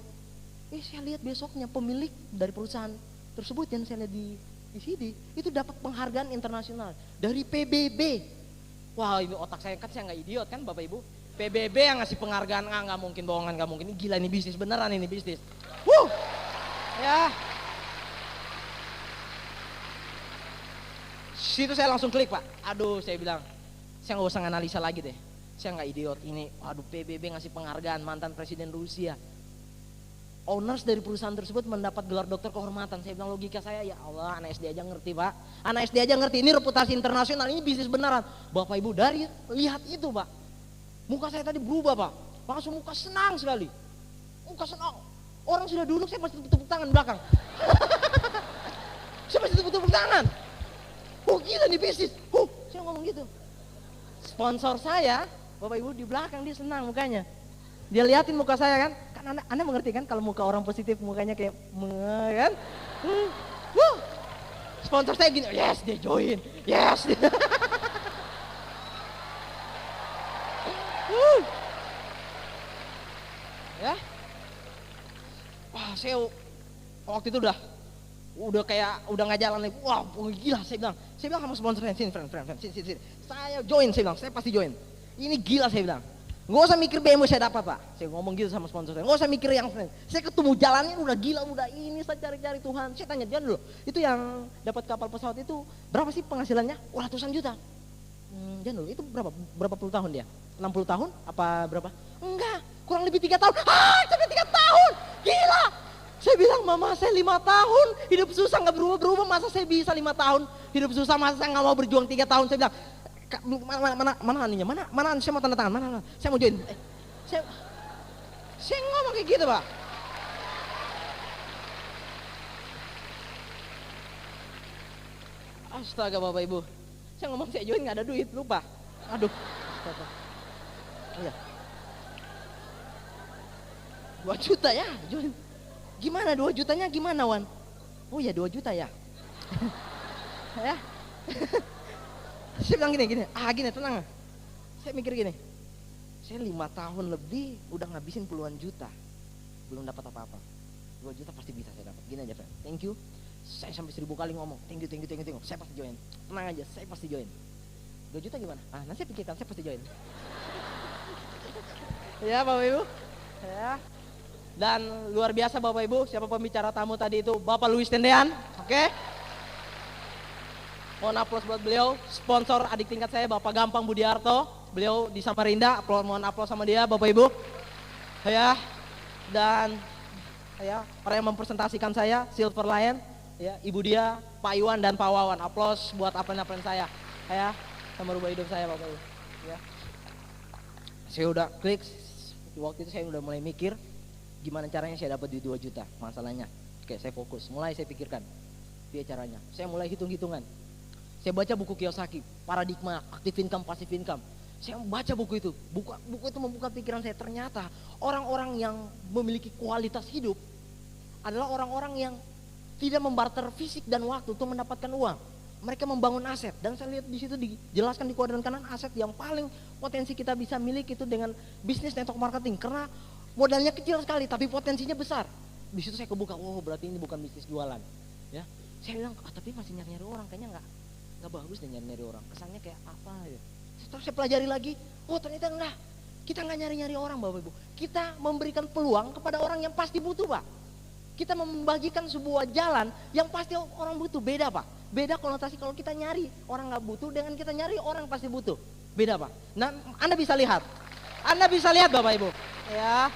Saya lihat besoknya pemilik dari perusahaan tersebut yang saya lihat di CD itu dapat penghargaan internasional dari PBB. Wah, ini otak saya kan, saya nggak idiot kan Bapak Ibu. PBB yang ngasih penghargaan, nggak mungkin bohongan, nggak mungkin. Ini gila, ini bisnis beneran, ini bisnis. Ya. Situ saya langsung klik Pak. Aduh, saya bilang, saya nggak usah analisa lagi deh. Saya nggak idiot ini. Aduh, PBB ngasih penghargaan mantan presiden Rusia. Owners dari perusahaan tersebut mendapat gelar dokter kehormatan. Saya bilang logika saya, ya Allah, anak SD aja ngerti Pak. Anak SD aja ngerti, ini reputasi internasional, ini bisnis beneran. Bapak Ibu dari lihat itu Pak. Muka saya tadi berubah Pak. Langsung muka senang sekali. Muka senang. Orang sudah duduk, saya masih tepuk tangan belakang. Saya masih tepuk tangan. Oh gila nih bisnis. Saya ngomong gitu. Sponsor saya, Bapak Ibu di belakang dia senang mukanya. Dia liatin muka saya kan. Kan anda mengerti kan kalau muka orang positif mukanya kayak kan. Sponsor saya gini, yes dia join. Yes. Ya. Wah, saya waktu itu udah kayak udah nggak jalan lagi. Wah, gila saya bilang sama sponsornya, sini friend, sini. Saya join, saya bilang, saya pasti join. Ini gila saya bilang. Nggak usah mikir BMW saya dapat Pak. Saya ngomong gitu sama sponsor saya. Nggak usah mikir yang saya ketemu jalannya udah gila, udah ini saya cari-cari Tuhan. Saya tanya dia dulu, itu yang dapat kapal pesawat itu berapa sih penghasilannya? Ratusan juta. Jangan dulu, itu berapa puluh tahun dia? 60 tahun? Apa berapa? Enggak, kurang lebih 3 tahun. Sampai 3 tahun, gila. Saya bilang, mama saya 5 tahun, hidup susah nggak berubah-berubah, masa saya bisa 5 tahun, hidup susah, masa saya nggak mau berjuang 3 tahun. Saya bilang, mana aninya, mana saya mau tanda tangan, mana, saya mau join. Saya ngomong kayak gitu Pak. Astaga Bapak Ibu, saya ngomong saya join nggak ada duit, lupa. Aduh, astaga. Oh ya, 2 juta ya join. Gimana 2 jutanya gimana Wan? Oh ya 2 juta ya. Ya. Saya bilang gini, tenang. Saya mikir gini, saya 5 tahun lebih udah ngabisin puluhan juta, belum dapat apa-apa. 2 juta pasti bisa saya dapat. Gini aja friend, thank you. Saya sampai 1000 kali ngomong, thank you. Saya pasti join. Tenang aja, saya pasti join. 2 juta gimana? Nanti saya pikirkan, saya pasti join. Ya Bapak Ibu, ya. Dan luar biasa Bapak Ibu, siapa pembicara tamu tadi itu? Bapak Louis Tendean, oke? Mohon aplaus buat beliau, sponsor adik tingkat saya Bapak Gampang Budiarto, beliau di Samarinda, mohon aplaus sama dia Bapak Ibu. Ya, dan ya orang yang mempresentasikan saya, Silver Lion, ya Ibu dia, Pak Iwan dan Pak Wawan, aplaus buat apa-apa saya, ya, sama merubah hidup saya Bapak Ibu. Ya, saya udah klik, waktu itu saya udah mulai mikir, gimana caranya saya dapat di 2 juta masalahnya. Oke, saya fokus, mulai saya pikirkan dia caranya. Saya mulai hitung-hitungan. Saya baca buku Kiyosaki, Paradigma, Active Income, Passive Income. Saya baca buku itu. Buku itu membuka pikiran saya. Ternyata orang-orang yang memiliki kualitas hidup adalah orang-orang yang tidak membarter fisik dan waktu untuk mendapatkan uang. Mereka membangun aset, dan saya lihat di situ dijelaskan di kuadran kanan aset yang paling potensi kita bisa miliki itu dengan bisnis network marketing, karena modalnya kecil sekali tapi potensinya besar. Di situ saya kebuka, berarti ini bukan bisnis jualan. Ya, saya bilang, tapi masih nyari orang, kayaknya nggak bagus deh nyari orang. Kesannya kayak apa ya? Setelah saya pelajari lagi, ternyata enggak. Kita nggak nyari orang Bapak Ibu. Kita memberikan peluang kepada orang yang pasti butuh Pak. Kita membagikan sebuah jalan yang pasti orang butuh. Beda Pak. Beda konotasi kalau kita nyari orang nggak butuh dengan kita nyari orang yang pasti butuh. Beda Pak. Nah, Anda bisa lihat Bapak Ibu. Ya,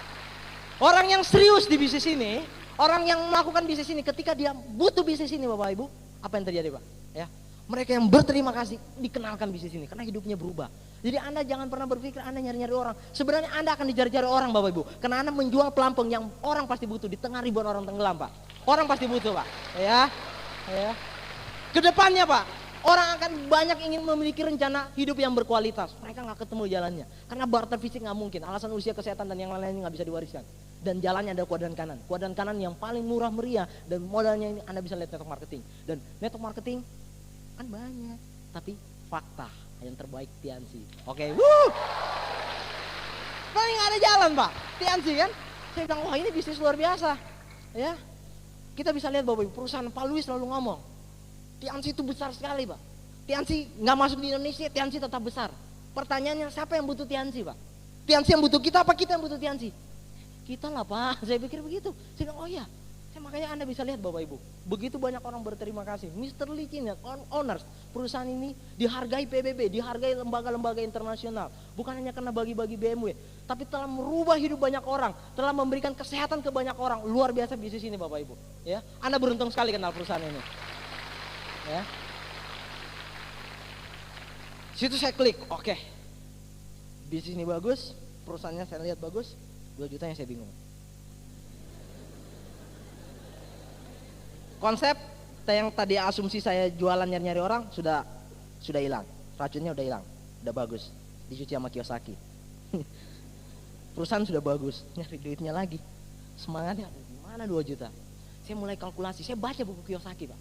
orang yang serius di bisnis ini, orang yang melakukan bisnis ini, ketika dia butuh bisnis ini Bapak Ibu, apa yang terjadi Pak? Ya, mereka yang berterima kasih dikenalkan bisnis ini karena hidupnya berubah. Jadi Anda jangan pernah berpikir Anda nyari-nyari orang. Sebenarnya Anda akan dicari-cari orang Bapak Ibu, karena Anda menjual pelampung yang orang pasti butuh di tengah ribuan orang tenggelam Pak. Orang pasti butuh Pak. Ya. Kedepannya Pak, orang akan banyak ingin memiliki rencana hidup yang berkualitas. Mereka nggak ketemu jalannya, karena barter fisik nggak mungkin. Alasan usia, kesehatan dan yang lain-lainnya nggak bisa diwariskan. Dan jalannya ada kuadran kanan yang paling murah meriah, dan modalnya ini Anda bisa lihat network marketing. Dan network marketing kan banyak, tapi fakta yang terbaik Tiansi. Oke, paling nggak ada jalan Pak, Tiansi kan. Saya bilang, wah ini bisnis luar biasa. Ya, kita bisa lihat Bapak Ibu, perusahaan Pak Louis selalu ngomong, Tiansi itu besar sekali Pak. Tiansi nggak masuk di Indonesia, Tiansi tetap besar. Pertanyaannya, siapa yang butuh Tiansi Pak? Tiansi yang butuh kita apa kita yang butuh Tiansi? Kita lah Pak, saya pikir begitu. Saya bilang, oh iya. Makanya Anda bisa lihat Bapak Ibu, begitu banyak orang berterima kasih. Mr. Lee Chin, owners perusahaan ini dihargai PBB, dihargai lembaga-lembaga internasional. Bukan hanya karena bagi-bagi BMW, tapi telah merubah hidup banyak orang, telah memberikan kesehatan ke banyak orang. Luar biasa bisnis ini Bapak Ibu. Ya, Anda beruntung sekali kenal perusahaan ini. Ya. Situ saya klik, oke. Bisnis ini bagus, perusahaannya saya lihat bagus, 2 jutanya saya bingung. Konsep yang tadi asumsi saya jualan nyari-nyari orang sudah hilang, racunnya udah hilang, udah bagus, dicuci sama Kiyosaki. Perusahaan sudah bagus, nyari duitnya lagi, semangatnya gimana 2 juta. Saya mulai kalkulasi, saya baca buku Kiyosaki Pak.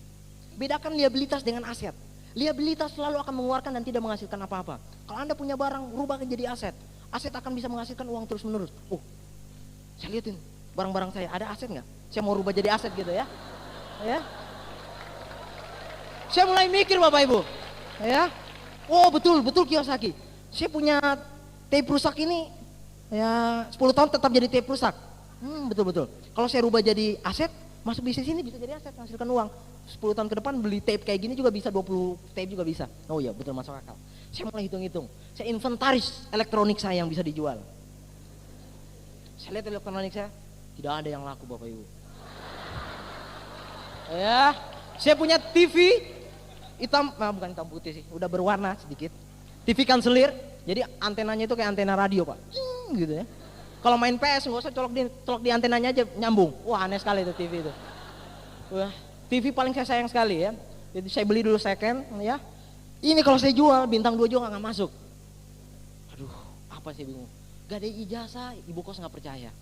Bedakan liabilitas dengan aset. Liabilitas selalu akan mengeluarkan dan tidak menghasilkan apa-apa. Kalau Anda punya barang, rubah jadi aset. Aset akan bisa menghasilkan uang terus menerus. Oh, saya lihatin barang-barang saya, ada aset nggak? Saya mau rubah jadi aset gitu ya. Ya. Saya mulai mikir Bapak Ibu. Ya. Oh betul Kiyosaki. Saya punya tape rusak ini ya 10 tahun tetap jadi tape rusak. Betul. Kalau saya rubah jadi aset, masuk bisnis ini bisa jadi aset, menghasilkan uang. 10 tahun ke depan beli tape kayak gini juga bisa, 20 tape juga bisa. Oh iya betul, masuk akal. Saya mulai hitung-hitung. Saya inventaris elektronik saya yang bisa dijual. Saya lihat elektronik saya, tidak ada yang laku Bapak Ibu. Ya, saya punya TV hitam, bukan hitam putih sih, udah berwarna sedikit. TV kanselir, jadi antenanya itu kayak antena radio Pak, gitu ya. Kalau main PS nggak usah colok di antenanya aja nyambung. Wah aneh sekali itu TV itu. Wah, TV paling saya sayang sekali ya. Jadi saya beli dulu second ya. Ini kalau saya jual bintang 2 juga nggak masuk. Aduh, apa sih bingung. Gak ada ijazah, ibu kos nggak percaya.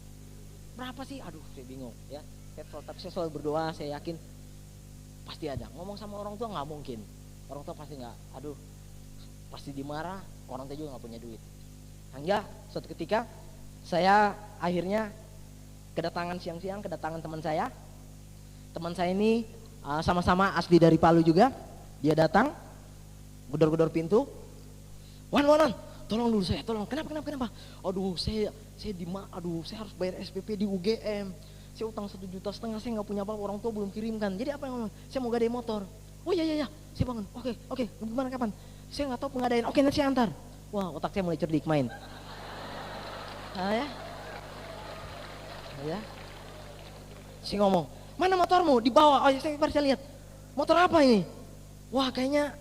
Berapa sih? Aduh, saya bingung ya. Tapi saya selalu berdoa, saya yakin pasti ada. Ngomong sama orang tua nggak mungkin. Orang tua pasti nggak. Aduh, pasti dimarah. Orang tua juga nggak punya duit. Hingga suatu ketika saya akhirnya kedatangan siang-siang, kedatangan teman saya. Teman saya ini sama-sama asli dari Palu juga. Dia datang, gedor-gedor pintu. Wan, tolong dulu saya, tolong. Kenapa? Aduh, saya harus bayar SPP di UGM. Saya utang 1,5 juta, saya nggak punya apa-apa, orang tua belum kirimkan. Jadi apa yang ngomong? Saya mau gadai motor. Oh iya, saya bangun. Oke, gimana kapan? Saya nggak tahu pengadaian. Oke, nanti saya antar. Wah, otak saya mulai cerdik main. Ya. Saya ngomong, mana motormu? Di bawah. Oh, saya lihat. Motor apa ini? Wah, kayaknya,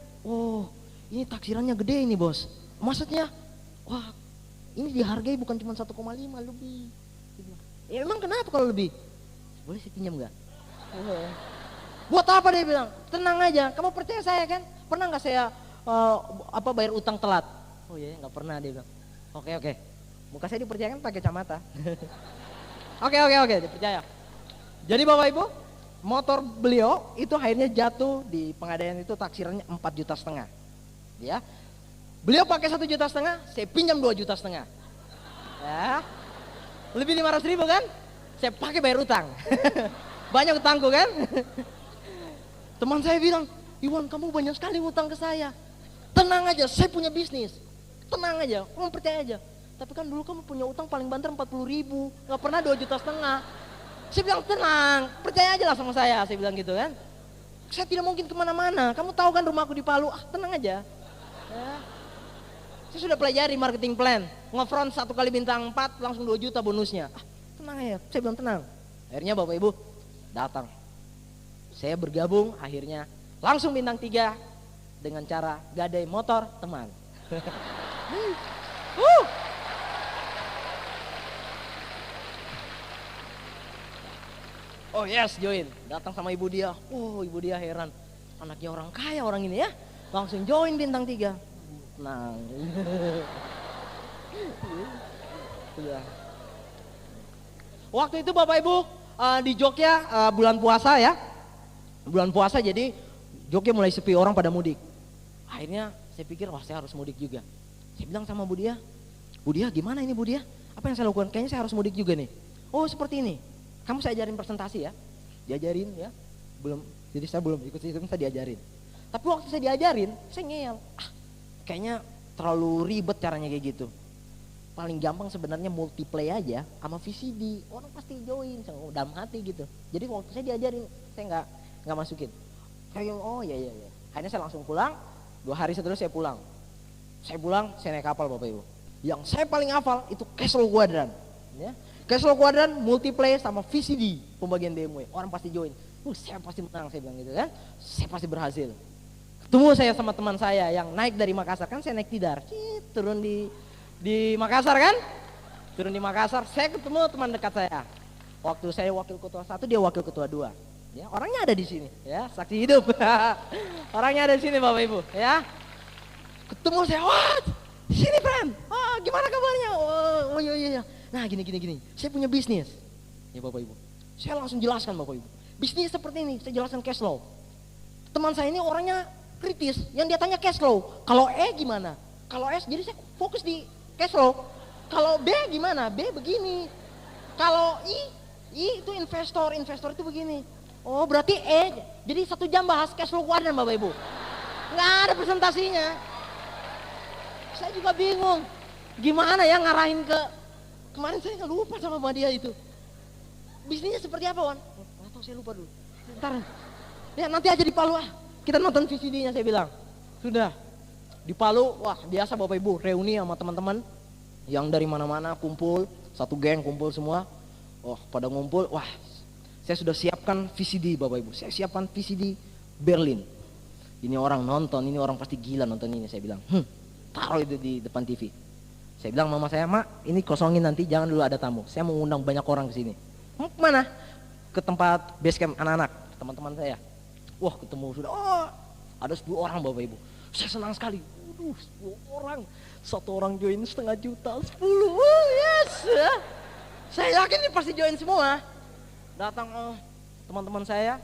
ini taksirannya gede ini bos. Maksudnya, wah, ini dihargai bukan cuma 1,5 lebih. Ya emang kenapa kalau lebih? Boleh saya pinjam nggak? Buat apa dia bilang? Tenang aja, kamu percaya saya kan? Pernah nggak saya bayar utang telat? Oh iya, nggak pernah dia bilang. Oke. Muka saya dipercayakan pakai kacamata. Oke, dipercaya. Jadi Bapak Ibu, motor beliau itu akhirnya jatuh di pengadaian itu taksirannya 4,5 juta. Ya, beliau pakai 1,5 juta, saya pinjam 2,5 juta. Ya. Lebih 500.000 kan? Saya pakai bayar utang. Banyak utangku kan? Teman saya bilang, Iwan kamu banyak sekali utang ke saya. Tenang aja, saya punya bisnis. Tenang aja, kamu percaya aja. Tapi kan dulu kamu punya utang paling banter 40.000, gak pernah 2,5 juta. Saya bilang tenang, percaya aja lah sama saya bilang gitu kan. Saya tidak mungkin kemana-mana, kamu tahu kan rumahku di Palu, tenang aja. Ya. Saya sudah pelajari marketing plan, nge-front 1 kali bintang 4 langsung 2 juta bonusnya. Tenang ya, saya bilang tenang. Akhirnya Bapak Ibu datang. Saya bergabung akhirnya langsung bintang 3 dengan cara gadai motor teman. Oh yes, join. Datang sama ibu dia. Ibu dia heran. Anaknya orang kaya orang ini ya. Langsung join bintang 3. Tenang. Waktu itu Bapak Ibu di Jogja bulan puasa ya. Bulan puasa jadi Jogja mulai sepi, orang pada mudik. Akhirnya saya pikir saya harus mudik juga. Saya bilang sama Bu Dia gimana ini Bu Dia? Apa yang saya lakukan? Kayaknya saya harus mudik juga nih. Oh seperti ini. Kamu saya ajarin presentasi ya. Diajarin ya. Jadi saya belum ikut sistem, saya diajarin. Tapi waktu saya diajarin, saya ngeyel. Kayaknya terlalu ribet caranya kayak gitu. Paling gampang sebenarnya multiplay aja sama VCD. Orang pasti join, dalam hati gitu. Jadi waktu saya diajarin, saya nggak masukin. Kayak oh iya. Akhirnya saya langsung pulang. 2 hari setelah saya pulang. Saya naik kapal Bapak Ibu. Yang saya paling hafal itu Castle Quadrant. Ya. Castle Quadrant multiplay sama VCD pembagian BMW. Orang pasti join. Saya pasti menang, saya bilang gitu kan. Saya pasti berhasil. Ketemu saya sama teman saya yang naik dari Makassar, kan saya naik tidar, turun di Makassar kan. Turun di Makassar, saya ketemu teman dekat saya. Waktu saya wakil ketua 1, dia wakil ketua 2. Ya, orangnya ada di sini, ya, saksi hidup. Orangnya ada di sini Bapak Ibu, ya. Ketemu saya, wah, sini friend. Oh, gimana kabarnya? Oh iya. Nah, gini. Saya punya bisnis. Ya Bapak Ibu. Saya langsung jelaskan Bapak Ibu. Bisnis seperti ini, saya jelaskan cash flow. Teman saya ini orangnya kritis, yang dia tanya cash flow. Kalau E gimana? Kalau S, jadi saya fokus di cash flow. Kalau B gimana? B begini. Kalau I itu investor itu begini. Oh berarti E, jadi 1 jam bahas cash flow kuadran Bapak Ibu. Nggak ada presentasinya. Saya juga bingung. Gimana ya ngarahin kemarin saya nggak lupa sama dia itu. Bisnisnya seperti apa Wan? Nggak tahu, saya lupa dulu. Ntar, ya nanti aja di Palu kita nonton VCD-nya saya bilang. Sudah. Di Palu, wah biasa Bapak Ibu, reuni sama teman-teman yang dari mana-mana kumpul, satu geng kumpul semua. Oh, pada ngumpul, wah saya sudah siapkan VCD Bapak Ibu. Saya siapkan VCD Berlin. Ini orang nonton, ini orang pasti gila nonton ini. Saya bilang, taruh itu di depan TV. Saya bilang mama saya, Mak, ini kosongin nanti, jangan dulu ada tamu. Saya mau undang banyak orang ke sini. Kemana? Ke tempat base camp anak-anak, teman-teman saya. Wah ketemu sudah, oh ada 10 orang Bapak Ibu. Saya senang sekali. 10 orang. Satu orang join 0,5 juta, 10. Yes. Saya yakin ini pasti join semua. Datang teman-teman saya.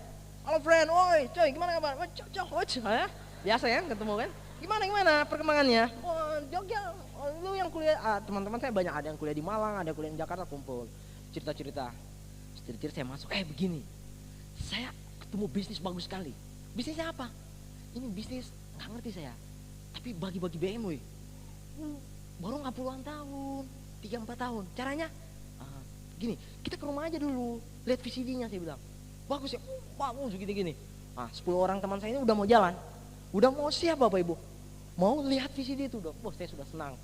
Halo friend, oi, coy, gimana kabar? Ya. Biasa ya ketemu kan? Gimana perkembangannya? Oh, Jogja, lu yang kuliah, teman-teman saya banyak, ada yang kuliah di Malang, ada yang kuliah di Jakarta, kumpul. Cerita-cerita saya masuk, begini. Saya ketemu bisnis bagus sekali. Bisnisnya apa? Ini bisnis, nggak ngerti saya. Tapi bagi-bagi BMW. Baru nggak puluhan tahun, 3-4 tahun. Caranya, gini, kita ke rumah aja dulu, lihat VCD-nya saya bilang. Bagus ya, bagus gini-gini. 10 orang teman saya ini udah mau jalan. Udah mau siap Bapak Ibu. Mau lihat VCD itu udah, saya sudah senang.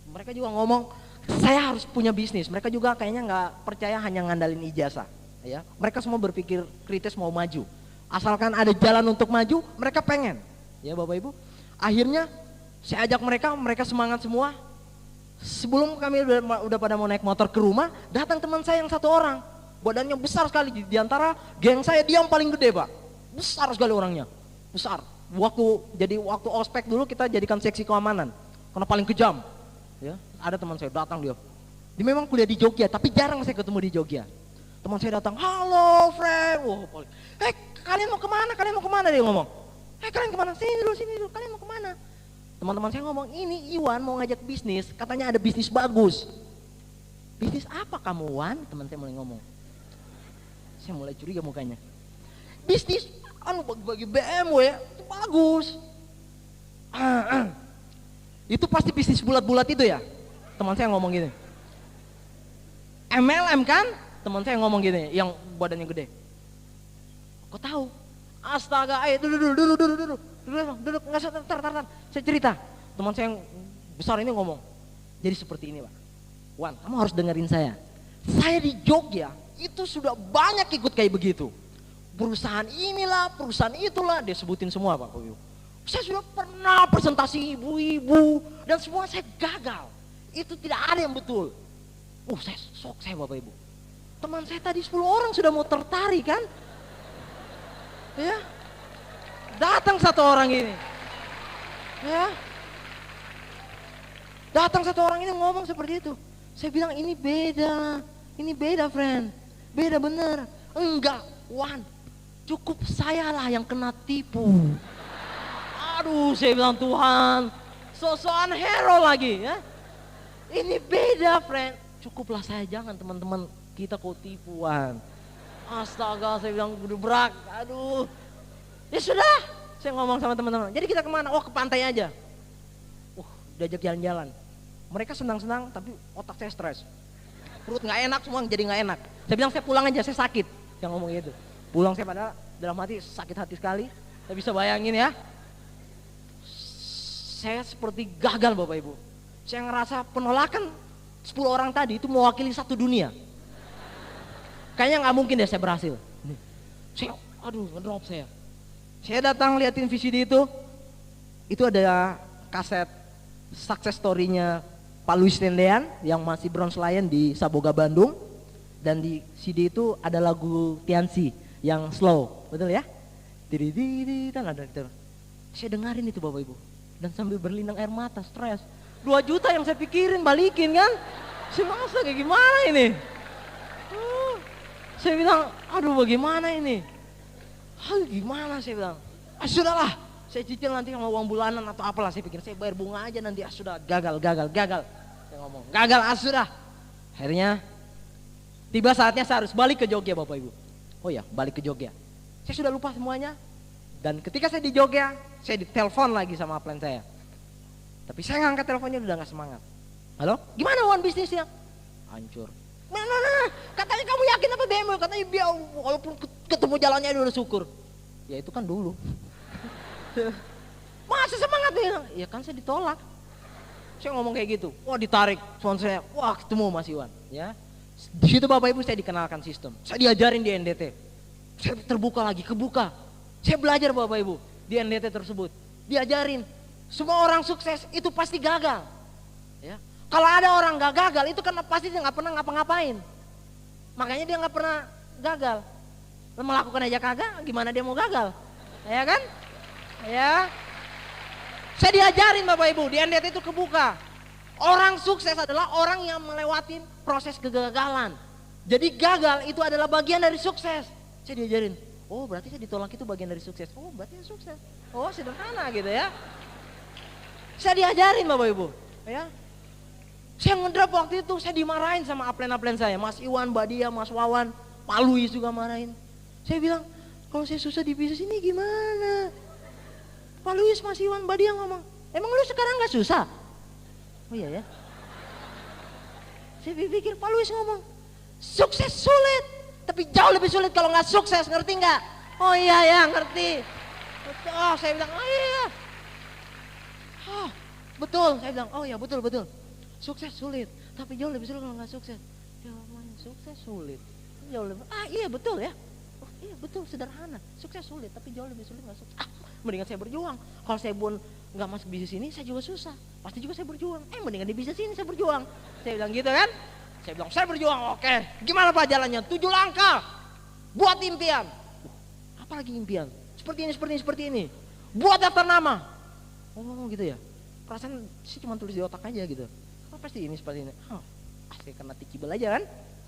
Mereka juga ngomong, saya harus punya bisnis. Mereka juga kayaknya nggak percaya hanya ngandalin ijazah. Ya, mereka semua berpikir kritis mau maju. Asalkan ada jalan untuk maju, mereka pengen. Ya Bapak Ibu. Akhirnya saya ajak mereka semangat semua. Sebelum kami udah pada mau naik motor ke rumah, datang teman saya yang 1 orang. Badannya besar sekali, di antara geng saya dia yang paling gede Pak. Besar sekali orangnya, besar. Waktu ospek dulu kita jadikan seksi keamanan, karena paling kejam. Ya, ada teman saya datang dia memang kuliah di Jogja, tapi jarang saya ketemu di Jogja. Teman saya datang, halo friend. Kalian mau kemana dia ngomong. Kalian kemana? Sini dulu, kalian mau kemana? Teman-teman saya ngomong, ini Iwan mau ngajak bisnis, katanya ada bisnis bagus. Bisnis apa kamu Wan? Teman saya mulai ngomong. Saya mulai curiga mukanya. Bisnis bagi BMW ya, itu bagus. Itu pasti bisnis bulat-bulat itu ya. Teman saya ngomong gini. MLM kan? Teman saya ngomong gini, yang badannya gede. Kok tahu? Astaga, ayo duduk, nggak usah, tar. Saya cerita. Teman saya yang besar ini ngomong. Jadi seperti ini Pak. Wan, kamu harus dengerin saya. Saya di Jogja itu sudah banyak ikut kayak begitu. Perusahaan inilah, perusahaan itulah, dia sebutin semua Pak. Saya sudah pernah presentasi ibu-ibu dan semua saya gagal. Itu tidak ada yang betul. Saya Bapak Ibu. Teman saya tadi 10 orang sudah mau tertarik kan? Ya. Datang 1 orang ini. Ya. Datang 1 orang ini ngomong seperti itu. Saya bilang ini beda friend. Beda bener. Enggak, Wan. Cukup sayalah yang kena tipu. Aduh, saya bilang Tuhan, sosokan hero lagi ya. Ini beda friend. Cukuplah saya, jangan teman-teman kita kau tipuan. Astaga, saya bilang gedebrak. Aduh. Ya sudah, saya ngomong sama teman-teman. Jadi kita kemana? Ke pantai aja. Diajak jalan-jalan. Mereka senang-senang, tapi otak saya stres. Perut nggak enak, semua jadi nggak enak. Saya bilang saya pulang aja, saya sakit. Yang ngomong gitu. Pulang saya pada dalam hati sakit hati sekali. Saya bisa bayangin ya. Saya seperti gagal Bapak Ibu. Saya ngerasa penolakan 10 orang tadi itu mewakili 1 dunia. Kayaknya nggak mungkin deh saya berhasil. Ngedrop saya. Saya datang liatin VCD itu ada kaset success story-nya Pak Luis Tendean yang masih Bronze Lion di Saboga Bandung. Dan di CD itu ada lagu Tiansi yang slow, betul ya? Diri kan ada gitu. Saya dengerin itu Bapak Ibu. Dan sambil berlinang air mata, stres. 2 juta yang saya pikirin balikin kan. Saya masa kayak gimana ini? Saya bilang, aduh bagaimana ini? Gimana saya bilang? Sudahlah, saya cicil nanti sama uang bulanan atau apalah. Saya pikir saya bayar bunga aja nanti. Sudah, gagal. Saya ngomong, gagal sudah. Akhirnya tiba saatnya saya harus balik ke Jogja Bapak Ibu. Oh ya, balik ke Jogja. Saya sudah lupa semuanya. Dan ketika saya di Jogja, saya ditelepon lagi sama upline saya. Tapi saya ngangkat teleponnya udah gak semangat. Halo, gimana Wan bisnisnya? Hancur. Mana? Katanya kamu yakin apa demo? Katanya biar walaupun ketemu jalannya udah syukur. Ya itu kan dulu. Masa semangat ya? Ya kan saya ditolak. Saya ngomong kayak gitu. Wah ditarik sponsor saya. Wah ketemu Mas Iwan. Ya. Di situ Bapak Ibu saya dikenalkan sistem. Saya diajarin di NDT. Saya terbuka lagi, kebuka. Saya belajar Bapak Ibu di NDT tersebut. Diajarin. Semua orang sukses itu pasti gagal. Ya. Kalau ada orang gak gagal itu karena pasti dia gak pernah ngapa-ngapain. Makanya dia gak pernah gagal. Melakukan aja kagak, gimana dia mau gagal? Ya kan? Ya. Saya diajarin Bapak Ibu di NDT itu kebuka. Orang sukses adalah orang yang melewatin proses kegagalan. Jadi gagal itu adalah bagian dari sukses. Saya diajarin, oh berarti saya ditolak itu bagian dari sukses. Oh berarti saya sukses. Oh sederhana gitu ya. Saya diajarin Bapak Ibu. Ya. Saya ngedrop waktu itu, saya dimarahin sama upline-upline saya. Mas Iwan, Mbak Dia, Mas Wawan, Pak Luis juga marahin. Saya bilang, kalau saya susah di bisnis ini gimana? Pak Luis, Mas Iwan, Mbak Dia ngomong, emang lu sekarang gak susah? Oh iya ya. Saya pikir Pak Luis ngomong, sukses sulit, tapi jauh lebih sulit kalau nggak sukses, ngerti nggak? Oh iya ya, ngerti. Oh saya bilang, oh iya. Oh betul, saya bilang, oh ya betul. Sukses sulit, tapi jauh lebih sulit kalau nggak sukses. Jawabannya sukses sulit, jauh lebih. Iya betul ya. Oh iya betul, sederhana. Sukses sulit, tapi jauh lebih sulit nggak sukses. Mendingan saya berjuang. Kalau saya pun nggak masuk bisnis ini, saya juga susah. Pasti juga saya berjuang. Mendingan di bisnis ini saya berjuang. Saya bilang gitu kan. Saya bilang saya berjuang. Oke. Gimana Pak jalannya? 7 langkah. Buat impian. Apalagi impian? Seperti ini. Buat daftar nama. Oh gitu ya. Perasaan sih cuma tulis di otak aja gitu. Oh pasti ini seperti ini. Saya kena teachable aja kan.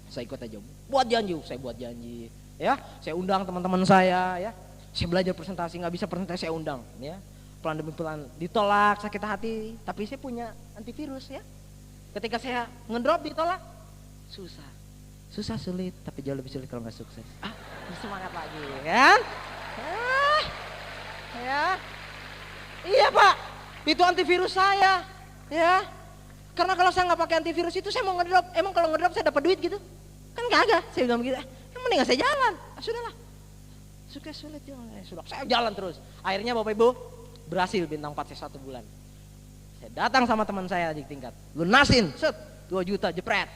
Saya ikut aja. Buat janji. Saya buat janji. Ya. Saya undang teman-teman saya. Ya. Saya belajar presentasi, nggak bisa presentasi saya undang, ya. Pelan demi pelan ditolak, sakit hati, tapi saya punya antivirus ya. Ketika saya ngedrop ditolak, susah sulit, tapi jauh lebih sulit kalau nggak sukses. Semangat lagi, kan? Ya, iya Pak, itu antivirus saya, ya. Karena kalau saya nggak pakai antivirus itu saya mau ngedrop, emang kalau ngedrop saya dapat duit gitu? Kan kagak, saya bilang begitu. Mendingan saya jalan, sudahlah. Sukses sulit ya, sudah saya jalan terus. Akhirnya Bapak Ibu berhasil bintang 4 saya 1 bulan. Saya datang sama teman saya di tingkat, lunasin, 2 juta jepret.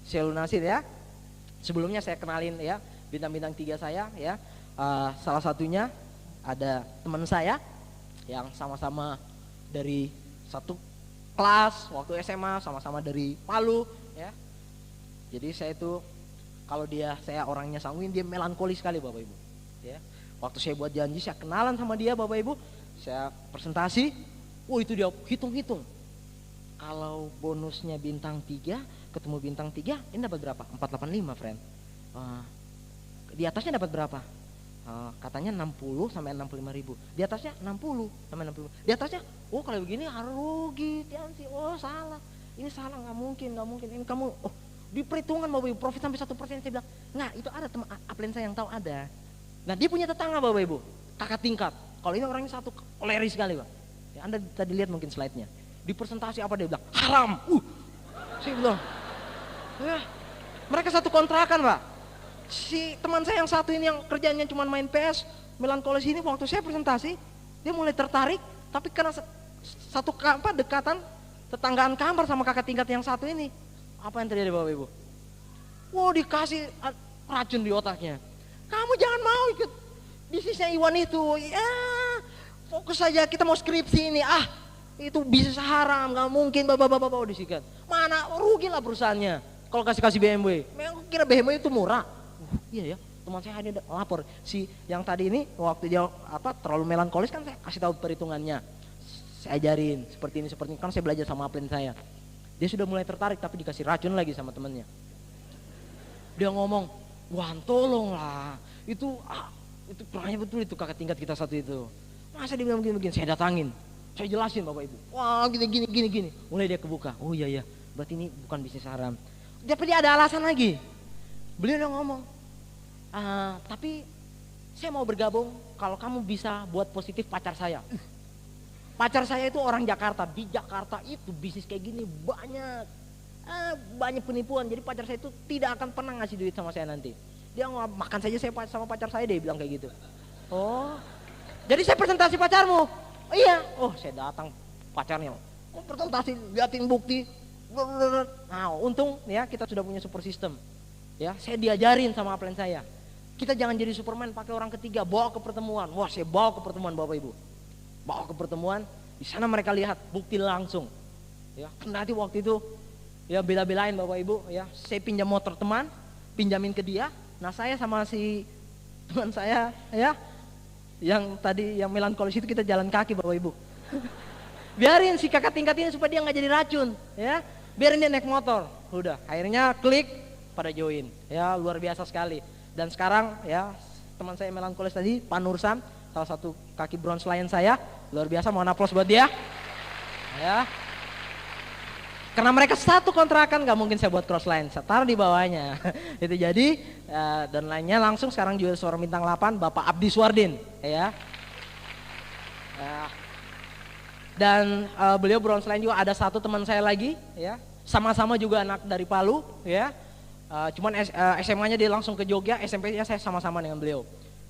Saya lunasin ya. Sebelumnya saya kenalin ya bintang-bintang 3 saya ya. Salah satunya ada teman saya yang sama-sama dari satu kelas waktu SMA, sama-sama dari Palu ya. Jadi saya itu kalau saya orangnya sanguin, dia melankolis sekali Bapak Ibu. Ya. Waktu saya buat janji, saya kenalan sama dia Bapak Ibu. Saya presentasi, itu dia hitung-hitung. Kalau bonusnya bintang 3, ketemu bintang 3, ini dapat berapa? 485 friend. Di atasnya dapat berapa? Katanya 60 sampai 65 ribu. Di atasnya 60 sampai 65. Di atasnya, kalau begini harus rugi. Salah. Ini salah, nggak mungkin. Ini kamu, di perhitungan Bapak Ibu, profit sampai 1%. Saya bilang, nggak, itu ada teman upline saya yang tahu ada. Nah dia punya tetangga Bapak Ibu, kakak tingkat. Kalau ini orangnya satu koleris sekali Pak. Ya, Anda tadi lihat mungkin slide-nya. Di presentasi apa dia bilang, haram. Saya bilang, mereka satu kontrakan Pak. Si teman saya yang satu ini yang kerjanya cuma main PS, melankolis ini, waktu saya presentasi, dia mulai tertarik. Tapi karena satu dekatan, tetanggaan kamar sama kakak tingkat yang satu ini. Apa yang terjadi Bapak Ibu? Dikasih racun di otaknya. Kamu jangan mau ikut bisnisnya Iwan itu. Ya, fokus saja, kita mau skripsi ini. itu bisnis haram, nggak mungkin bapak-bapak disikat. Mana rugilah perusahaannya kalau kasih BMW. Memang kira BMW itu murah. Iya ya, teman saya ini lapor si yang tadi ini waktu dia terlalu melankolis kan saya kasih tahu perhitungannya. Saya ajarin seperti ini kan saya belajar sama upline saya. Dia sudah mulai tertarik tapi dikasih racun lagi sama temannya. Dia ngomong, "Wan, tolonglah. Itu kurangnya betul itu kakak tingkat kita satu itu. Masa dia bilang begini-begini?" Saya datangin. Saya jelasin Bapak Ibu. Wah, gini. Mulai dia kebuka. Oh iya ya, berarti ini bukan bisnis haram. Tapi dia ada alasan lagi. Beliau udah ngomong, tapi saya mau bergabung kalau kamu bisa buat positif pacar saya. Pacar saya itu orang Jakarta. Di Jakarta itu bisnis kayak gini banyak. Banyak penipuan. Jadi pacar saya itu tidak akan pernah ngasih duit sama saya nanti. Dia makan saja saya sama pacar saya, dia bilang kayak gitu. Oh, jadi saya presentasi pacarmu. Oh iya, saya datang pacarnya. Presentasi, liatin bukti. Nah, untung ya kita sudah punya super system. Ya, saya diajarin sama upline saya. Kita jangan jadi Superman pakai orang ketiga, bawa ke pertemuan. Wah, saya bawa ke pertemuan Bapak Ibu. Bawa ke pertemuan, di sana mereka lihat bukti langsung. Ya, nanti waktu itu ya bela-belain Bapak Ibu ya. Saya pinjam motor teman, pinjamin ke dia. Nah, saya sama si teman saya ya yang tadi yang melankolis itu kita jalan kaki Bapak Ibu. Biarin si kakak tingkat ini supaya dia nggak jadi racun ya. Biarin dia naik motor. Udah, akhirnya klik pada join. Ya, luar biasa sekali. Dan sekarang ya teman saya melankolis tadi, Pak Nursan, salah satu kaki bronze lion saya, luar biasa, mohon aplaus buat dia. Ya. Karena mereka satu kontrakan, nggak mungkin saya buat cross line, saya taruh di bawahnya. Itu jadi dan lainnya langsung sekarang juga seorang bintang 8, Bapak Abdi Suwardin, ya. Dan beliau bronze line juga ada satu teman saya lagi, ya, sama-sama juga anak dari Palu, ya. Cuman SMA-nya dia langsung ke Jogja, SMP-nya saya sama-sama dengan beliau.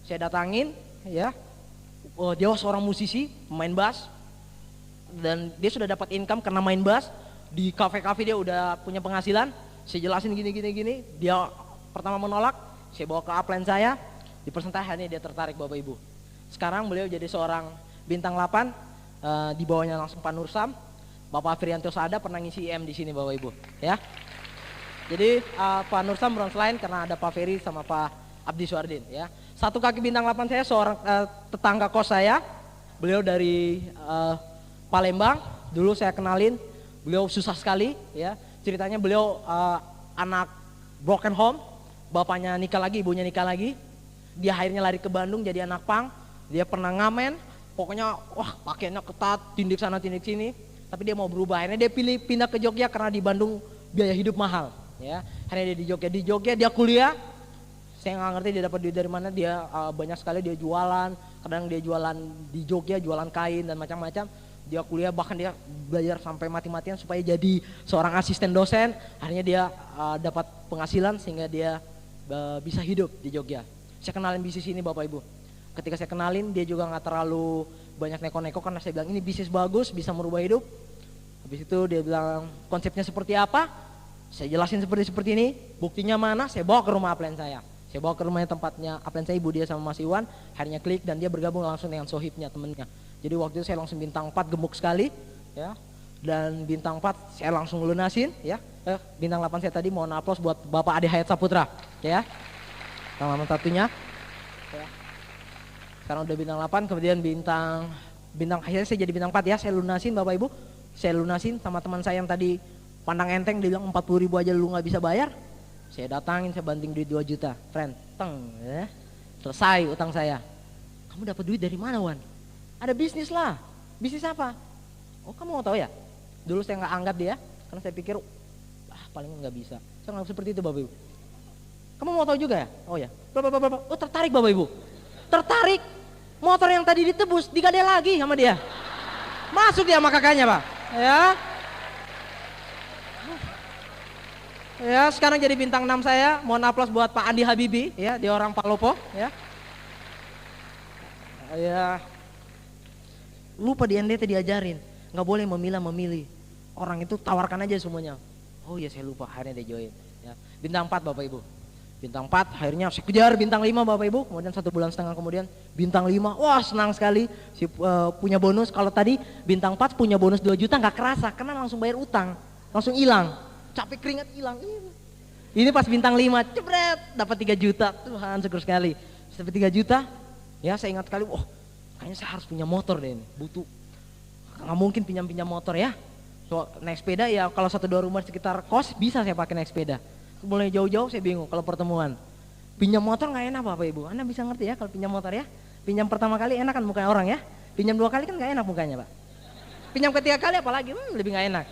Saya datangin, ya. Dia seorang musisi, pemain bass, dan dia sudah dapat income karena main bass. Di kafe-kafe dia udah punya penghasilan. Saya jelasin gini. Dia pertama menolak, saya bawa ke upline saya, di presentasinya dia tertarik Bapak Ibu. Sekarang beliau jadi seorang bintang 8, di bawahnya langsung Pak Nursam, Bapak Frianto Sada pernah ngisi IM di sini Bapak Ibu, ya. Jadi Pak Nursam bronze line karena ada Pak Ferry sama Pak Abdi Suwardin, ya. Satu kaki bintang 8 saya seorang tetangga kos saya, beliau dari Palembang. Dulu saya kenalin, beliau susah sekali, ya. Ceritanya beliau anak broken home, bapaknya nikah lagi, ibunya nikah lagi. Dia akhirnya lari ke Bandung jadi anak pang. Dia pernah ngamen, pokoknya pakaiannya ketat, tindik sana tindik sini. Tapi dia mau berubah, akhirnya dia pilih pindah ke Jogja karena di Bandung biaya hidup mahal, ya. Akhirnya dia di Jogja dia kuliah. Saya nggak ngerti dia dapat duit dari mana. Dia banyak sekali dia jualan. Kadang dia jualan di Jogja, jualan kain dan macam-macam. Dia kuliah, bahkan dia belajar sampai mati-matian supaya jadi seorang asisten dosen. Akhirnya dia dapat penghasilan sehingga dia bisa hidup di Jogja. Saya kenalin bisnis ini Bapak Ibu. Ketika saya kenalin, dia juga nggak terlalu banyak neko-neko karena saya bilang ini bisnis bagus, bisa merubah hidup. Habis itu dia bilang konsepnya seperti apa, saya jelasin seperti ini, buktinya mana, saya bawa ke rumah upline saya. Saya bawa ke rumahnya tempatnya upline saya, ibu dia sama Mas Iwan, akhirnya klik dan dia bergabung langsung dengan sohibnya temennya. Jadi waktu itu saya langsung bintang 4 gemuk sekali, ya. Dan bintang 4 saya langsung lunasin, ya. Bintang 8 saya tadi mohon aplaus buat Bapak Ade Hayat Saputra, ya. Bintang 8 satunya. Ya. Sekarang udah bintang 8, kemudian bintang akhirnya saya jadi bintang 4 ya, saya lunasin Bapak Ibu. Saya lunasin sama teman saya yang tadi pandang enteng, dia bilang 40.000 aja lu gak bisa bayar. Saya datangin, saya banting duit 2 juta, friend, ya. Selesai utang saya. Kamu dapat duit dari mana Wan? Ada bisnis lah. Bisnis apa? Oh kamu mau tahu ya? Dulu saya nggak anggap dia, karena saya pikir paling nggak bisa. Saya nggak seperti itu Bapak Ibu. Kamu mau tahu juga ya? Oh ya. Oh tertarik Bapak Ibu. Tertarik. Motor yang tadi ditebus digade lagi sama dia. Masuk dia sama kakaknya Pak. Ya. Ya sekarang jadi bintang 6 saya. Mohon aplaus buat Pak Andi Habibi. Ya dia orang Palopo. Ya. Ya. Lupa di NDT diajarin, nggak boleh memilih. Orang itu tawarkan aja semuanya. Oh iya saya lupa, akhirnya dia join. Ya. Bintang 4 Bapak Ibu. Bintang 4, akhirnya saya kejar bintang 5 Bapak Ibu, kemudian 1,5 bulan kemudian bintang 5, wah senang sekali, punya bonus. Kalau tadi bintang 4 punya bonus 2 juta nggak kerasa, karena langsung bayar utang, langsung hilang, capek keringat hilang. Ini pas bintang 5, jebret, dapat 3 juta, Tuhan syukur sekali. Dapat 3 juta, ya saya ingat sekali, wah kayaknya saya harus punya motor deh, butuh, nggak mungkin pinjam-pinjam motor ya. So, naik sepeda ya, kalau 1-2 rumah sekitar kos bisa saya pakai naik sepeda. Mulai jauh-jauh saya bingung kalau pertemuan. Pinjam motor nggak enak Bapak Ibu, Anda bisa ngerti ya kalau pinjam motor ya. Pinjam pertama kali enak kan mukanya orang ya, pinjam 2 kali kan nggak enak mukanya Pak. Pinjam ketiga kali apalagi lebih nggak enak.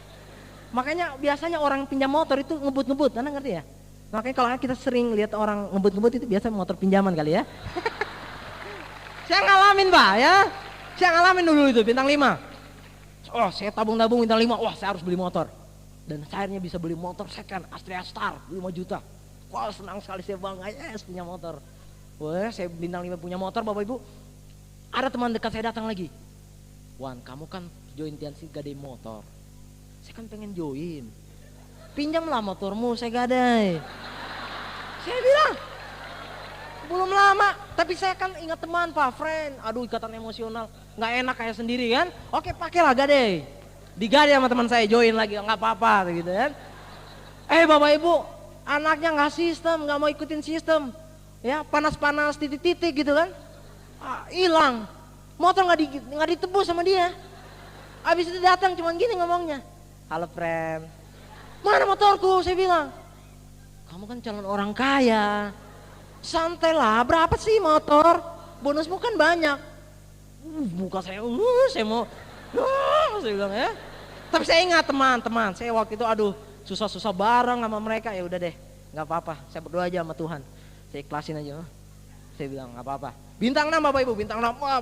Makanya biasanya orang pinjam motor itu ngebut-ngebut, Anda ngerti ya. Makanya kalau kita sering lihat orang ngebut-ngebut itu biasa motor pinjaman kali ya. Saya ngalamin Pak ya, saya ngalamin dulu itu bintang 5. Oh saya tabung-tabung bintang 5, wah saya harus beli motor. Dan akhirnya bisa beli motor second Astrea Star 5 juta. Wah senang sekali saya bangga, yes punya motor. Wah saya bintang 5 punya motor Bapak Ibu. Ada teman dekat saya datang lagi. Wan kamu kan join Tiansi gadai motor. Saya kan pengen join. Pinjamlah motormu saya gadai. Saya bilang belum lama, tapi saya kan ingat teman Pak, friend. Aduh ikatan emosional, nggak enak kayak sendiri kan. Oke pakailah gadai. Digadai sama teman saya, join lagi, nggak apa-apa gitu kan. Bapak Ibu, anaknya nggak sistem, nggak mau ikutin sistem. Ya panas-panas titik-titik gitu kan. Hilang, motor nggak ditebus sama dia. Abis itu datang cuman gini ngomongnya. Halo friend, mana motorku? Saya bilang, kamu kan calon orang kaya. Santai lah, berapa sih motor? Bonusmu kan banyak. Muka saya mau, saya bilang ya. Tapi saya ingat teman-teman, saya waktu itu aduh susah-susah bareng sama mereka, ya udah deh, nggak apa-apa. Saya berdoa aja sama Tuhan, saya ikhlasin aja. Saya bilang nggak apa-apa. Bintang 6 Bapak Ibu, bintang 6, wah,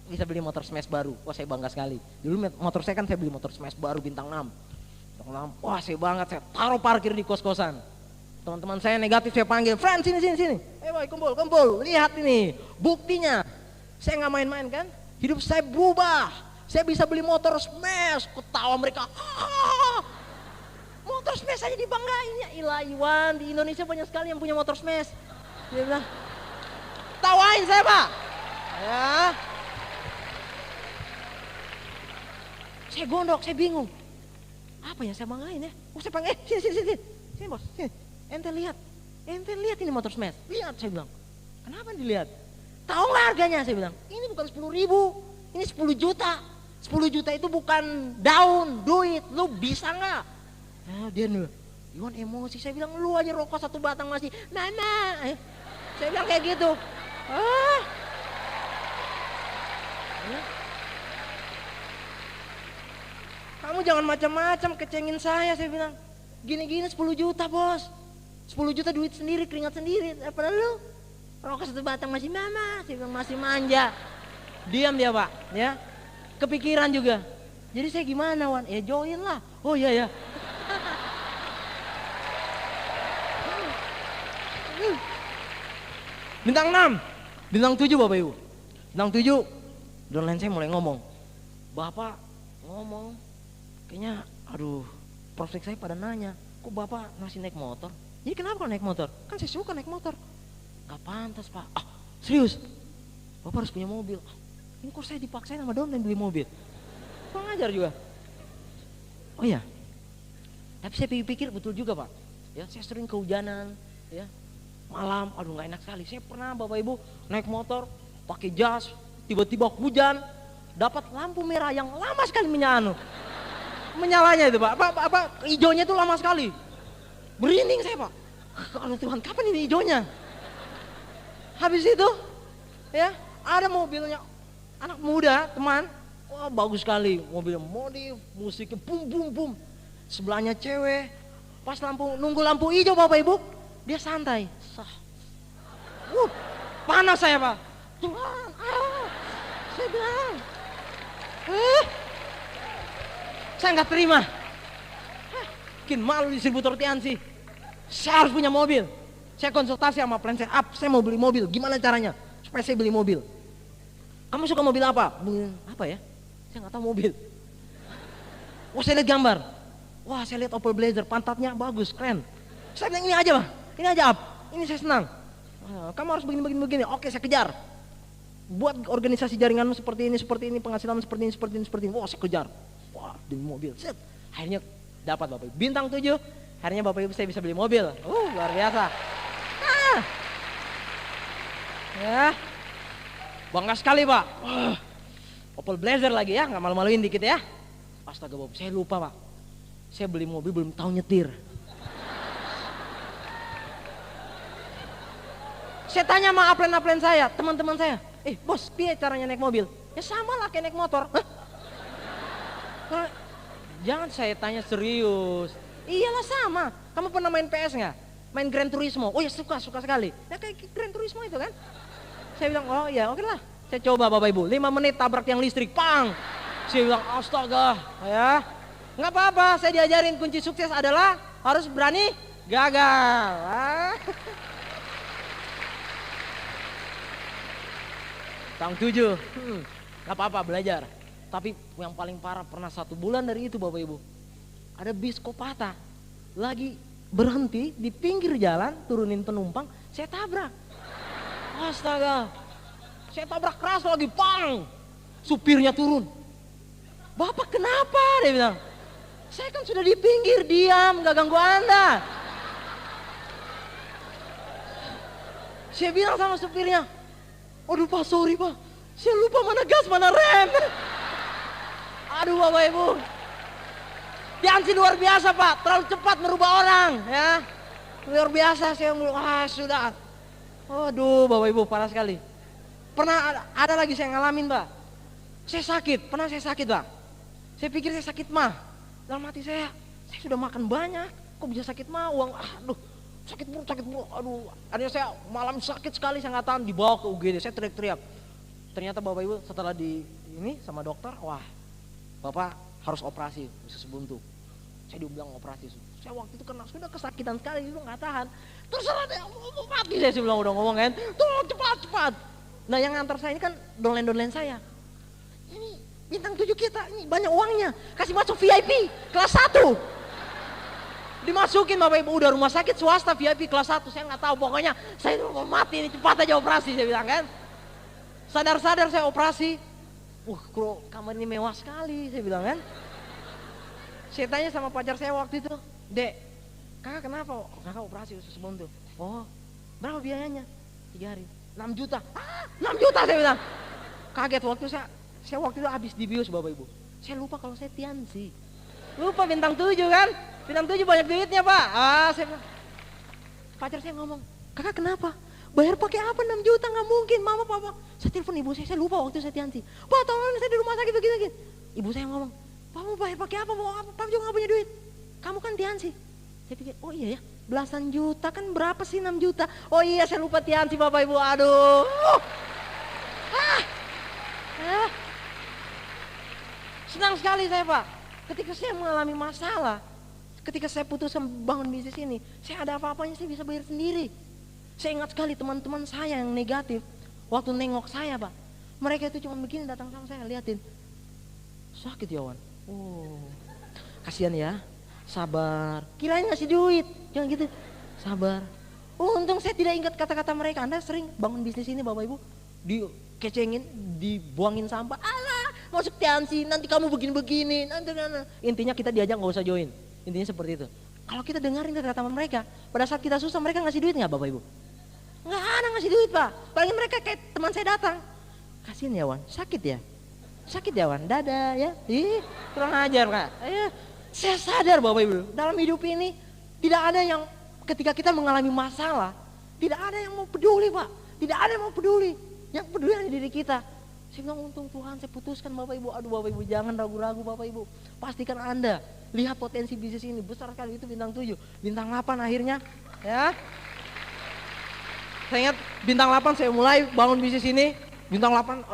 bisa beli motor smash baru. Wah saya bangga sekali. Dulu motor saya kan saya beli motor smash baru bintang 6. Bintang 6, wah saya banget, saya taruh parkir di kos-kosan. Teman-teman saya negatif saya panggil, friend sini. Boy kumpul, lihat ini buktinya. Saya nggak main-main kan, hidup saya berubah. Saya bisa beli motor smash, ketawa mereka. Motor smash aja dibanggain ya, ilahi Wan, di Indonesia banyak sekali yang punya motor smash. Dia bilang, tawain saya Pak. Ya. Saya gondok, saya bingung. Apa yang saya banggain ya? Saya panggil, sini bos, sini. Ente lihat ini motor smash. Lihat saya bilang. Kenapa dilihat? Tahu nggak harganya? Saya bilang. Ini bukan 10.000, ini 10 juta. 10 juta itu bukan daun, duit. Lu bisa nggak? Dia nih, Iwan emosi. Saya bilang lu aja rokok 1 batang masih. Nana. Saya bilang kayak gitu. Kamu jangan macam-macam kecengin saya bilang. Gini-gini 10 juta bos. 10 juta duit sendiri, keringat sendiri. Padahal lu rokok 1 batang masih mama, masih manja. Diam dia Pak, ya. Kepikiran juga. Jadi saya gimana Wan? Ya join lah. Oh iya ya. Bintang 6, bintang 7 Bapak Ibu. Bintang 7, downline saya mulai ngomong. Bapak ngomong, kayaknya aduh, prospek saya pada nanya, kok Bapak masih naik motor? Jadi kenapa kalau naik motor? Kan saya suka naik motor. Gak pantas Pak. Serius? Bapak harus punya mobil. Ini kok saya dipaksain sama downline beli mobil? Kurang ajar juga. Oh iya. Tapi saya pikir betul juga Pak. Ya, saya sering kehujanan, ya. Malam, aduh nggak enak sekali. Saya pernah Bapak Ibu naik motor, pakai jas, tiba-tiba hujan, dapat lampu merah yang lama sekali menyalanya itu Pak. Apa hijaunya itu lama sekali. Merinding saya Pak. Aduh Tuhan, kapan ini hijaunya? Habis itu, ya ada mobilnya anak muda teman, wah bagus sekali, mobilnya modif, musiknya bum. Sebelahnya cewek, pas nunggu lampu hijau Bapak Ibu, dia santai. Panas saya Pak. Tuhan, saya bilang, saya nggak terima. Bikin malu distributor Tiansi. Saya harus punya mobil. Saya konsultasi sama plan saya mau beli mobil. Gimana caranya supaya saya beli mobil? Kamu suka mobil apa? Apa ya? Saya nggak tahu mobil. Wah saya lihat gambar. Wah saya lihat Opel Blazer, pantatnya bagus, keren. Saya bilang ini aja Pak, ini aja up. ini saya senang. Kamu harus begini. Oke, saya kejar. Buat organisasi jaringanmu seperti ini, penghasilanmu seperti ini. Wah, saya kejar. Wah, demi mobil. Set. Akhirnya dapat Bapak Ibu. Bintang 7. Akhirnya Bapak Ibu saya bisa beli mobil. Luar biasa. Ya. Bangga sekali, Pak. Opel Blazer lagi ya, nggak malu-maluin dikit ya. Astaga Bapak, saya lupa Pak. Saya beli mobil belum tahu nyetir. Saya tanya sama upline saya, teman-teman saya. Bos, piye caranya naik mobil? Ya sama lah kayak naik motor. Jangan saya tanya serius. Iyalah sama. Kamu pernah main PS nggak? Main Gran Turismo? Oh ya suka sekali. Ya kayak Gran Turismo itu kan. Saya bilang, oh ya oke lah. Saya coba Bapak Ibu, 5 menit tabrak yang listrik, pang. Saya bilang, astaga, ya. Nggak apa-apa, saya diajarin kunci sukses adalah harus berani gagal. Tahun 7, nggak apa-apa belajar. Tapi yang paling parah pernah 1 bulan dari itu Bapak Ibu. Ada bis Kopata, lagi berhenti di pinggir jalan, turunin penumpang, saya tabrak. Astaga, saya tabrak keras lagi, pang. Supirnya turun. Bapak kenapa? Dia bilang, saya kan sudah di pinggir, diam, gak ganggu Anda. Saya bilang sama supirnya, aduh Pak, sorry Pak, saya lupa mana gas, mana rem. Aduh Bapak Ibu, Tiansi luar biasa Pak, terlalu cepat merubah orang ya. Luar biasa, saya sudah. Aduh Bapak Ibu, parah sekali. Pernah ada lagi saya ngalamin Pak, saya sakit, Pak. Saya pikir saya sakit mah. Dalam hati saya sudah makan banyak, kok bisa sakit mah, uang, aduh, sakit buruk, aduh. Akhirnya saya malam sakit sekali, saya nggak tahan, dibawa ke UGD, saya teriak-teriak. Ternyata Bapak Ibu setelah ini sama dokter, wah, Bapak harus operasi usus buntu. Saya dibilang operasi. Saya waktu itu kena sudah kesakitan sekali, itu nggak tahan. Terserah deh, mau mati saya bilang, udah ngomong kan, tolong cepat. Nah yang ngantar saya ini kan downline saya. Ini bintang 7 kita, ini banyak uangnya, kasih masuk VIP kelas 1. Dimasukin Bapak Ibu, udah rumah sakit swasta VIP kelas 1, saya nggak tahu, pokoknya saya mau mati ini, cepat aja operasi, saya bilang kan. Sadar saya operasi, kok kamar ini mewah sekali, saya bilang kan. Saya tanya sama pacar saya waktu itu, Dek, kakak kenapa? Kakak operasi usus buntu. Oh, berapa biayanya? 3 hari, 6 juta. 6 juta saya bilang. Kaget waktu saya waktu itu habis dibius Bapak Ibu. Saya lupa kalau saya Tiansi. Lupa bintang 7 kan? Bintang 7 banyak duitnya Pak. Saya bilang. Pacar saya ngomong, kakak kenapa? Bayar pakai apa 6 juta? Nggak mungkin, mama papa. Saya telepon ibu saya lupa waktu saya Tiansi. Pak tolong saya di rumah sakit begini. Ibu saya ngomong, Pak mau bayar pakai apa? Mau apa? Papa juga nggak punya duit. Kamu kan Tiansi. Saya pikir, oh iya ya, belasan juta kan berapa sih 6 juta? Oh iya saya lupa Tiansi Bapak Ibu, aduh. Senang sekali saya Pak, ketika saya mengalami masalah, ketika saya putuskan bangun bisnis ini, saya ada apa-apanya saya bisa bayar sendiri. Saya ingat sekali teman-teman saya yang negatif, waktu nengok saya Pak, mereka itu cuma begini datang sama saya, liatin, sakit ya Wan, kasihan ya, sabar, kirain ngasih duit, jangan gitu, sabar. Untung saya tidak ingat kata-kata mereka. Anda sering bangun bisnis ini Bapak Ibu, dikecengin, dibuangin sampah, alah masuk Tiansi, nanti kamu begini-begini, nanti. Intinya kita diajak nggak usah join, intinya seperti itu. Kalau kita dengarin kata-kata mereka, pada saat kita susah mereka ngasih duit nggak Bapak Ibu? Nggak ada ngasih duit Pak, paling mereka kayak teman saya datang, kasihin ya Wan, sakit ya Wan, dadah ya, kurang ajar Kak. Saya sadar Bapak Ibu, dalam hidup ini tidak ada yang ketika kita mengalami masalah, tidak ada yang mau peduli Pak, tidak ada yang mau peduli, yang peduli hanya diri kita. Saya bilang untung Tuhan saya putuskan Bapak Ibu, aduh Bapak Ibu jangan ragu-ragu Bapak Ibu, pastikan Anda lihat potensi bisnis ini besar sekali, itu bintang 7, bintang 8 akhirnya ya. Saya ingat bintang 8 saya mulai bangun bisnis ini, bintang 8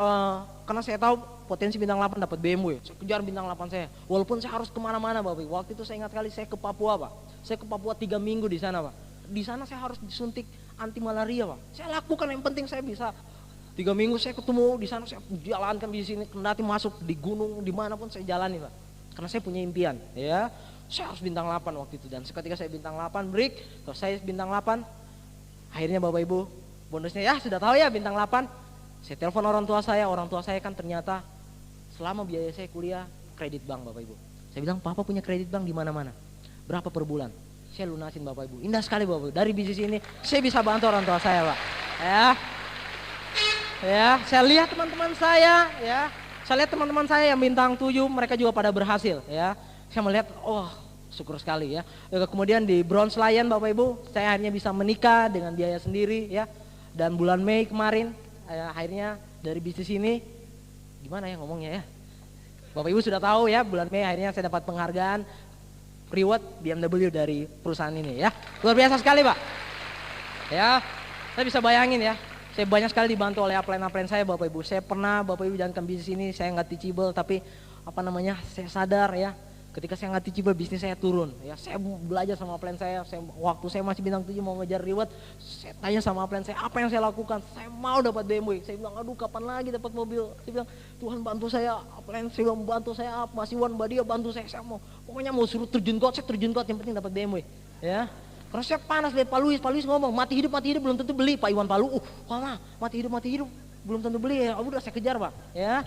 karena saya tahu potensi bintang 8 dapat BMW, saya kejar bintang 8 saya, walaupun saya harus kemana-mana Bapak Ibu. Waktu itu saya ingat kali saya ke Papua Pak, saya ke Papua 3 minggu di sana Pak, di sana saya harus disuntik anti malaria Pak, saya lakukan yang penting saya bisa. 3 minggu saya ketemu di sana, saya jalankan di sini, kendati masuk di gunung dimanapun saya jalani Pak, karena saya punya impian ya, saya harus bintang 8 waktu itu. Dan ketika saya bintang 8 break, terus saya bintang 8, Akhirnya Bapak Ibu, bonusnya ya sudah tahu ya bintang 8. Saya telepon orang tua saya kan ternyata selama biaya saya kuliah kredit bank Bapak Ibu. Saya bilang, "Papa punya kredit bank di mana-mana. Berapa per bulan?" Saya lunasin Bapak Ibu. Indah sekali Bapak Ibu. Dari bisnis ini saya bisa bantu orang tua saya, Pak. Ya, saya lihat teman-teman saya, ya. Saya lihat teman-teman saya yang bintang 7, mereka juga pada berhasil, ya. Saya melihat, oh, syukur sekali ya. Kemudian di Bronze Lion Bapak Ibu, saya akhirnya bisa menikah dengan biaya sendiri, ya. Dan bulan Mei kemarin, akhirnya dari bisnis ini, gimana ya ngomongnya ya. Bapak Ibu sudah tahu ya, bulan Mei akhirnya saya dapat penghargaan reward BMW dari perusahaan ini ya. Luar biasa sekali Pak. Ya, saya bisa bayangin ya. Saya banyak sekali dibantu oleh upline saya Bapak Ibu. Saya pernah Bapak Ibu jalankan bisnis ini, saya nggak teachable tapi saya sadar ya. Ketika saya nggak teachable bisnis saya turun. Ya, saya belajar sama upline saya. Waktu saya masih bintang 7 mau ngejar reward, saya tanya sama upline saya apa yang saya lakukan. Saya mau dapat BMW. Saya bilang, aduh kapan lagi dapat mobil. Saya bilang, Tuhan bantu saya. Upline saya bilang bantu saya. Masih Wan Badia bantu saya. Saya mau pokoknya mau suruh terjun got, saya terjun got. Yang penting dapat BMW. Ya. Karena saya panas lihat Pak Luis ngomong mati hidup belum tentu beli. Pak Iwan Palu, mati hidup belum tentu beli ya. Udah saya kejar Pak. Ya.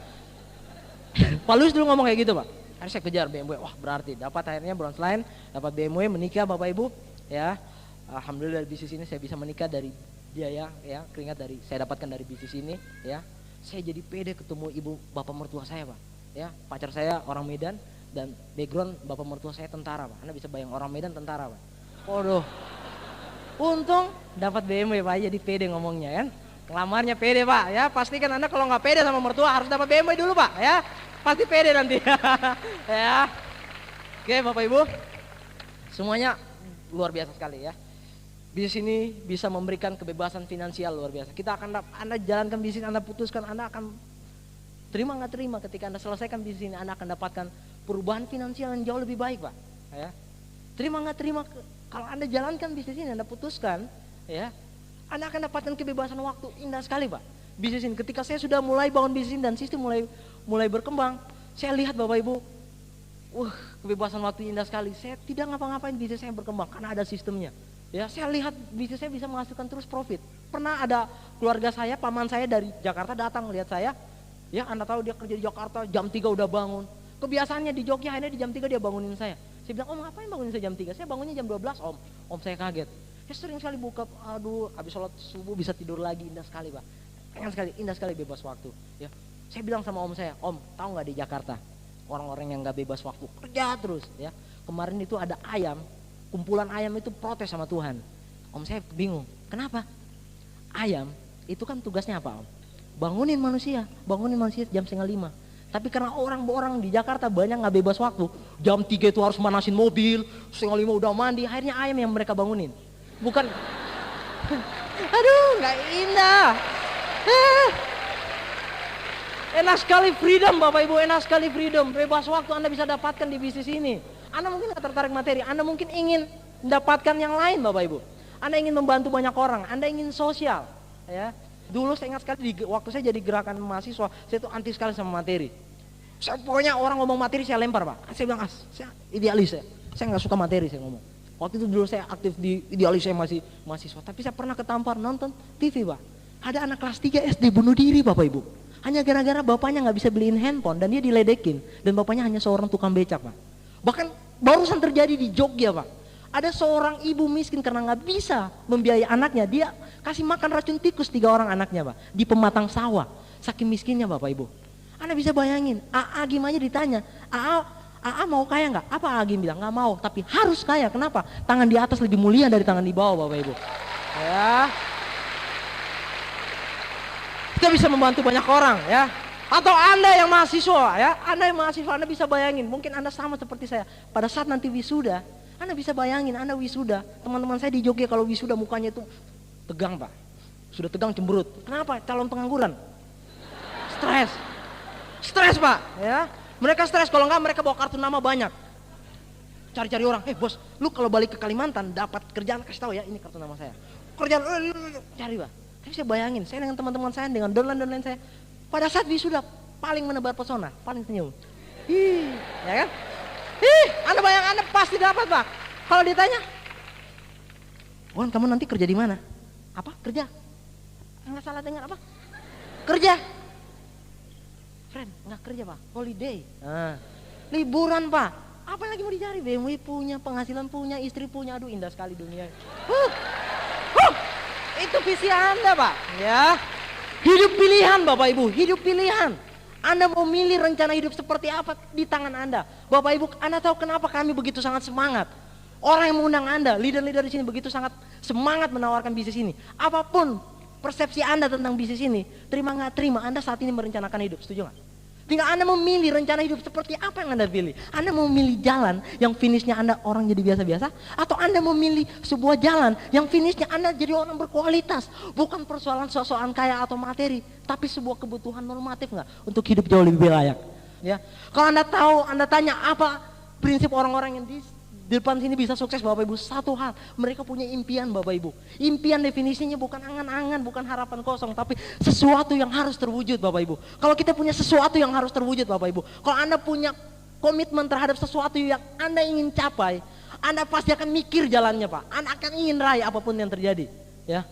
Pak Luis dulu ngomong kayak gitu Pak. Akhirnya saya kejar BMW. Wah berarti dapat akhirnya Bronze Lion, dapat BMW, menikah Bapak Ibu. Ya. Alhamdulillah dari bisnis ini saya bisa menikah dari biaya ya keringat dari saya dapatkan dari bisnis ini. Ya. Saya jadi pede ketemu ibu bapak mertua saya Pak. Ya. Pacar saya orang Medan dan background bapak mertua saya tentara Pak. Anda bisa bayang orang Medan tentara Pak. Waduh, untung dapat BMW Pak, jadi pede ngomongnya kan. Ngelamarnya pede Pak, ya pastikan Anda kalau nggak pede sama mertua harus dapat BMW dulu Pak, ya pasti pede nanti. Ya, oke Bapak Ibu, semuanya luar biasa sekali ya. Bisnis ini bisa memberikan kebebasan finansial luar biasa. Anda jalankan bisnis, Anda putuskan, Anda akan terima nggak terima ketika Anda selesaikan bisnis ini, Anda akan dapatkan perubahan finansial yang jauh lebih baik Pak. Ya. Terima nggak terima, kalau Anda jalankan bisnis ini, Anda putuskan, ya, Anda akan dapatkan kebebasan waktu indah sekali Pak. Bisnis ini, ketika saya sudah mulai bangun bisnis ini dan sistem mulai berkembang, saya lihat Bapak Ibu, kebebasan waktu indah sekali. Saya tidak ngapa-ngapain, bisnis saya berkembang karena ada sistemnya. Ya, saya lihat bisnis saya bisa menghasilkan terus profit. Pernah ada keluarga saya, paman saya dari Jakarta datang lihat saya, ya Anda tahu dia kerja di Jakarta, jam 3 udah bangun. Kebiasaannya di Jogja, akhirnya di jam 3 dia bangunin saya. Saya bilang, Om ngapain bangunin saya jam 3? Saya bangunnya jam 12 Om. Om saya kaget. Saya sering sekali buka, habis sholat subuh bisa tidur lagi, indah sekali Pak. Indah sekali bebas waktu. Ya. Saya bilang sama Om saya, Om tahu nggak di Jakarta orang-orang yang nggak bebas waktu kerja terus. Ya. Kemarin itu ada ayam, kumpulan ayam itu protes sama Tuhan. Om saya bingung, kenapa? Ayam itu kan tugasnya apa Om? Bangunin manusia jam 4:30. Tapi karena orang di Jakarta banyak nggak bebas waktu, jam 3 itu harus manasin mobil, 4:30 udah mandi, akhirnya ayam yang mereka bangunin. Bukan, aduh nggak indah. Enak sekali freedom Bapak Ibu, enak sekali freedom, bebas waktu Anda bisa dapatkan di bisnis ini. Anda mungkin nggak tertarik materi, Anda mungkin ingin mendapatkan yang lain Bapak Ibu. Anda ingin membantu banyak orang, Anda ingin sosial. Ya. Dulu saya ingat sekali waktu saya jadi gerakan mahasiswa, saya tuh anti sekali sama materi. Pokoknya orang ngomong materi saya lempar Pak. Saya bilang saya idealis saya nggak suka materi saya ngomong. Waktu itu dulu saya aktif di idealis, saya masih mahasiswa. Tapi saya pernah ketampar nonton TV Pak. Ada anak kelas 3 SD bunuh diri Bapak Ibu. Hanya gara-gara bapaknya nggak bisa beliin handphone dan dia diledekin. Dan bapaknya hanya seorang tukang becak Pak. Bahkan barusan terjadi di Jogja Pak. Ada seorang ibu miskin karena nggak bisa membiayai anaknya, dia kasih makan racun tikus 3 orang anaknya Pak, di pematang sawah, saking miskinnya Bapak Ibu. Anda bisa bayangin, Agim aja ditanya, AA mau kaya nggak? Apa Agim bilang? Nggak mau, tapi harus kaya. Kenapa? Tangan di atas lebih mulia dari tangan di bawah Bapak Ibu. Ya, kita bisa membantu banyak orang ya. Atau Anda yang mahasiswa ya, Anda bisa bayangin, mungkin Anda sama seperti saya. Pada saat nanti wisuda, Anda bisa bayangin, Anda wisuda, teman-teman saya di Jogja kalau wisuda mukanya itu tegang Pak. Sudah tegang cemberut. Kenapa? Calon pengangguran. Stres Pak. Ya. Mereka stres, kalau enggak mereka bawa kartu nama banyak. Cari-cari orang, bos, lu kalau balik ke Kalimantan dapat kerjaan, kasih tahu ya, ini kartu nama saya. Kerjaan, cari Pak. Tapi saya bayangin, saya dengan teman-teman saya, dengan downline saya, pada saat wisuda paling menebar pesona, paling senyum. Ya kan? Anda bayang, Anda pasti dapat Pak. Kalau ditanya, Wan kamu nanti kerja di mana? Apa? Kerja? Nggak salah dengar apa? Kerja. Friend, nggak kerja Pak, holiday. Liburan Pak. Apa lagi mau dicari? BMW punya, penghasilan punya, istri punya. Aduh indah sekali dunia. Itu visi Anda Pak. Ya. Hidup pilihan Bapak Ibu, hidup pilihan. Anda mau milih rencana hidup seperti apa di tangan Anda. Bapak Ibu, Anda tahu kenapa kami begitu sangat semangat. Orang yang mengundang Anda, leader-leader di sini begitu sangat semangat menawarkan bisnis ini. Apapun persepsi Anda tentang bisnis ini, terima nggak terima, Anda saat ini merencanakan hidup, setuju nggak? Tinggal Anda memilih rencana hidup seperti apa yang Anda pilih. Anda mau memilih jalan yang finishnya Anda orang jadi biasa-biasa, atau Anda memilih sebuah jalan yang finishnya Anda jadi orang berkualitas. Bukan persoalan sosokan kaya atau materi, tapi sebuah kebutuhan normatif nggak untuk hidup jauh lebih layak. Ya, kalau Anda tahu, Anda tanya apa prinsip orang-orang yang di depan sini bisa sukses Bapak Ibu, satu hal, mereka punya impian Bapak Ibu. Impian definisinya bukan angan-angan, bukan harapan kosong, tapi sesuatu yang harus terwujud Bapak Ibu. Kalau kita punya sesuatu yang harus terwujud Bapak Ibu, kalau Anda punya komitmen terhadap sesuatu yang Anda ingin capai, Anda pasti akan mikir jalannya Pak. Anda akan ingin raih apapun yang terjadi. Ya,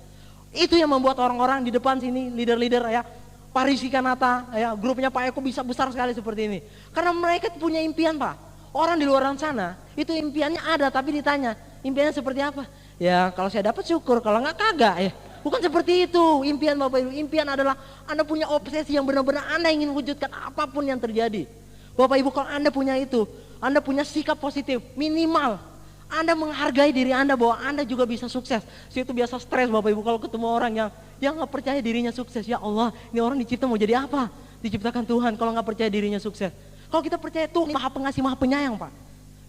itu yang membuat orang-orang di depan sini, leader-leader ya, Pak Rizky Kanata, ya, grupnya Pak Eko bisa besar sekali seperti ini. Karena mereka punya impian Pak. Orang di luar sana itu impiannya ada, tapi ditanya impiannya seperti apa? Ya kalau saya dapat syukur, kalau nggak kagak ya. Bukan seperti itu impian Bapak Ibu. Impian adalah Anda punya obsesi yang benar-benar Anda ingin wujudkan apapun yang terjadi. Bapak Ibu, kalau Anda punya itu, Anda punya sikap positif minimal. Anda menghargai diri Anda bahwa Anda juga bisa sukses. Saya itu biasa stres Bapak Ibu kalau ketemu orang yang nggak percaya dirinya sukses. Ya Allah, ini orang dicipta mau jadi apa? Diciptakan Tuhan kalau nggak percaya dirinya sukses. Kalau kita percaya Tuhan Maha Pengasih, Maha Penyayang Pak.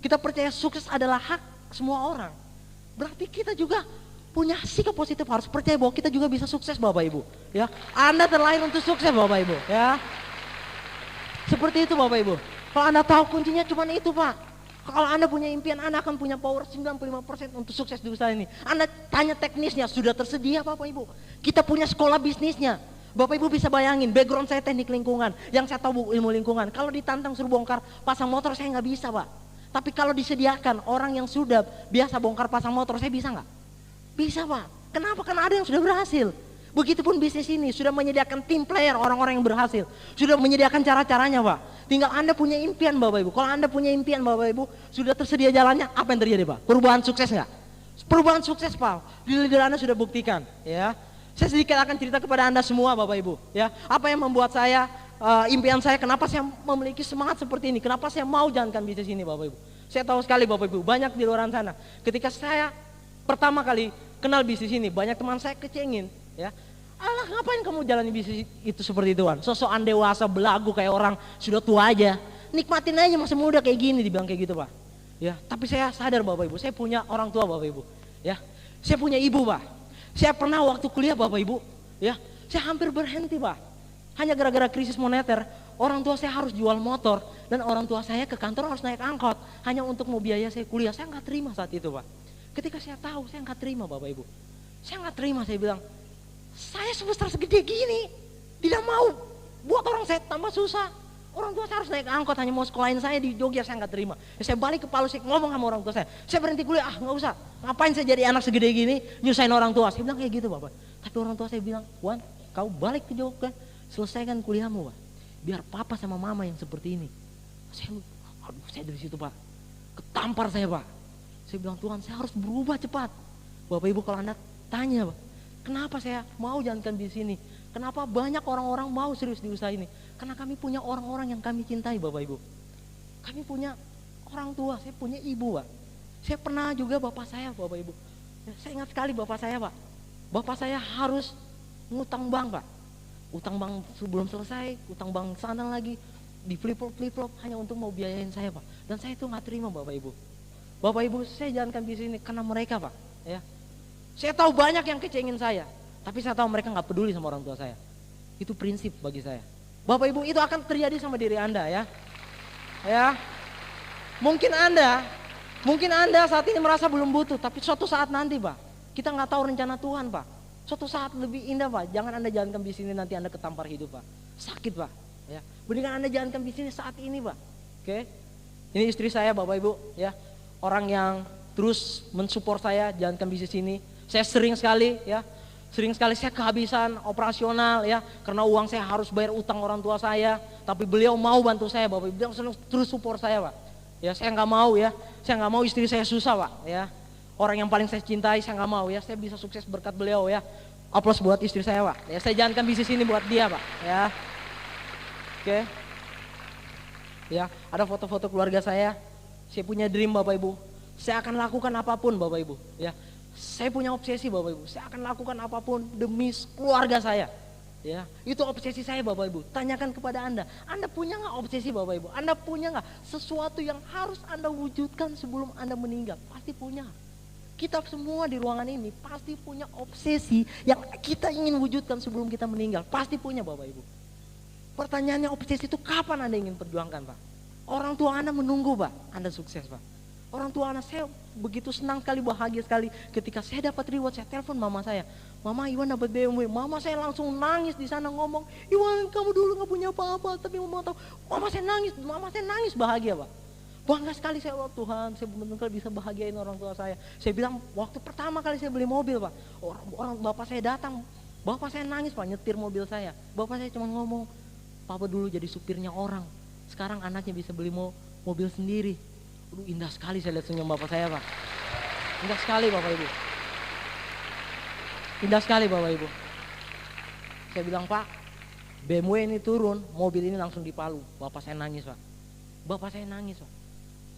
Kita percaya sukses adalah hak semua orang. Berarti kita juga punya sikap positif, harus percaya bahwa kita juga bisa sukses Bapak Ibu. Ya, Anda terlahir untuk sukses Bapak Ibu. Ya, seperti itu Bapak Ibu. Kalau Anda tahu kuncinya cuma itu Pak. Kalau Anda punya impian, Anda akan punya power 95% untuk sukses di usaha ini. Anda tanya teknisnya, sudah tersedia Bapak Ibu. Kita punya sekolah bisnisnya. Bapak Ibu bisa bayangin, background saya teknik lingkungan, yang saya tahu ilmu lingkungan. Kalau ditantang suruh bongkar pasang motor, saya nggak bisa Pak. Tapi kalau disediakan orang yang sudah biasa bongkar pasang motor, saya bisa nggak? Bisa Pak. Kenapa? Karena ada yang sudah berhasil. Begitupun bisnis ini sudah menyediakan tim player, orang-orang yang berhasil. Sudah menyediakan cara-caranya Pak. Tinggal Anda punya impian Bapak Ibu. Kalau Anda punya impian Bapak Ibu, sudah tersedia jalannya, apa yang terjadi Pak? Perubahan sukses nggak? Perubahan sukses Pak. Leader Anda sudah buktikan. Ya. Saya sedikit akan cerita kepada Anda semua Bapak Ibu, ya. Apa yang membuat saya, impian saya, kenapa saya memiliki semangat seperti ini, kenapa saya mau jalankan bisnis ini Bapak Ibu. Saya tahu sekali Bapak Ibu, banyak di luar sana. Ketika saya pertama kali kenal bisnis ini, banyak teman saya kecengin, ya. Alah ngapain kamu jalani bisnis itu seperti itu Wan? Sosokan dewasa, belagu kayak orang sudah tua aja. Nikmatin aja masih muda kayak gini, dibilang kayak gitu Pak. Ya, tapi saya sadar Bapak Ibu, saya punya orang tua Bapak Ibu, ya. Saya punya ibu Pak. Saya pernah waktu kuliah Bapak Ibu, ya, saya hampir berhenti Pak. Hanya gara-gara krisis moneter, orang tua saya harus jual motor dan orang tua saya ke kantor harus naik angkot hanya untuk mau biaya saya kuliah. Saya nggak terima saat itu Pak. Ketika saya tahu, saya nggak terima Bapak Ibu. Saya nggak terima, saya bilang, saya sebesar segede gini, tidak mau buat orang saya tambah susah. Orang tua saya harus naik angkot hanya mau sekolahin saya di Jogja, saya nggak terima. Ya, saya balik ke Palu, saya ngomong sama orang tua saya berhenti kuliah, nggak usah. Ngapain saya jadi anak segede gini, nyusahin orang tua. Saya bilang kayak gitu Bapak. Tapi orang tua saya bilang, Wan, kau balik ke Jogja, selesaikan kuliahmu Pak. Biar papa sama mama yang seperti ini. Saya dari situ Pak, ketampar saya Pak. Saya bilang, Tuhan saya harus berubah cepat. Bapak Ibu kalau Anda tanya Pak, kenapa saya mau jalankan bisnis ini? Kenapa banyak orang-orang mau serius di usaha ini? Karena kami punya orang-orang yang kami cintai Bapak Ibu. Kami punya orang tua, saya punya ibu Pak. Saya pernah juga bapak saya Bapak Ibu. Saya ingat sekali bapak saya Pak. Bapak saya harus ngutang bank Pak. Utang bank sebelum selesai, utang bank sana lagi. Di flip-flop hanya untuk mau biayain saya Pak. Dan saya itu gak terima Bapak Ibu. Bapak Ibu saya jalankan bisnis ini karena mereka Pak. Ya. Saya tahu banyak yang kecengin saya. Tapi saya tahu mereka gak peduli sama orang tua saya. Itu prinsip bagi saya. Bapak Ibu itu akan terjadi sama diri Anda ya. Ya. Mungkin Anda saat ini merasa belum butuh. Tapi suatu saat nanti Pak. Kita gak tahu rencana Tuhan Pak. Suatu saat lebih indah Pak. Jangan Anda jalankan bisnis ini nanti Anda ketampar hidup Pak. Sakit Pak. Ya. Mendingan Anda jalankan bisnis saat ini Pak. Oke. Ini istri saya Bapak Ibu ya. Orang yang terus mensupport saya jalankan bisnis ini. Saya sering sekali ya Sering sekali saya kehabisan operasional ya, karena uang saya harus bayar utang orang tua saya. Tapi beliau mau bantu saya Bapak Ibu, beliau selalu terus support saya Pak. Ya saya nggak mau ya, saya nggak mau istri saya susah Pak ya. Orang yang paling saya cintai saya nggak mau ya, saya bisa sukses berkat beliau ya. Aplaus buat istri saya Pak. Ya saya jalankan bisnis ini buat dia Pak ya. Oke. Ya, ada foto-foto keluarga saya. Saya punya dream Bapak Ibu. Saya akan lakukan apapun Bapak Ibu ya. Saya punya obsesi Bapak Ibu, saya akan lakukan apapun demi keluarga saya. Ya, itu obsesi saya Bapak Ibu. Tanyakan kepada Anda punya nggak obsesi Bapak Ibu? Anda punya nggak sesuatu yang harus Anda wujudkan sebelum Anda meninggal? Pasti punya. Kita semua di ruangan ini pasti punya obsesi yang kita ingin wujudkan sebelum kita meninggal. Pasti punya Bapak Ibu. Pertanyaannya obsesi itu kapan Anda ingin perjuangkan Pak? Orang tua Anda menunggu Pak, Anda sukses Pak. Orang tua anak saya begitu senang sekali, bahagia sekali ketika saya dapat reward. Saya telepon mama saya, Mama Iwan dapat BMW. Mama saya langsung nangis di sana ngomong, Iwan kamu dulu nggak punya apa-apa, tapi mama tahu. Mama saya nangis bahagia Pak. Bangga sekali saya, Tuhan saya benar-benar bisa bahagiain orang tua saya. Saya bilang waktu pertama kali saya beli mobil Pak, orang bapak saya datang, bapak saya nangis Pak nyetir mobil saya. Bapak saya cuma ngomong, Papa dulu jadi supirnya orang, sekarang anaknya bisa beli mobil sendiri. Aduh, indah sekali saya lihat senyum bapak saya Pak. Indah sekali Bapak Ibu. Indah sekali Bapak Ibu. Saya bilang Pak, BMW ini turun, mobil ini langsung di Palu. Bapak saya nangis Pak. Bapak saya nangis Pak.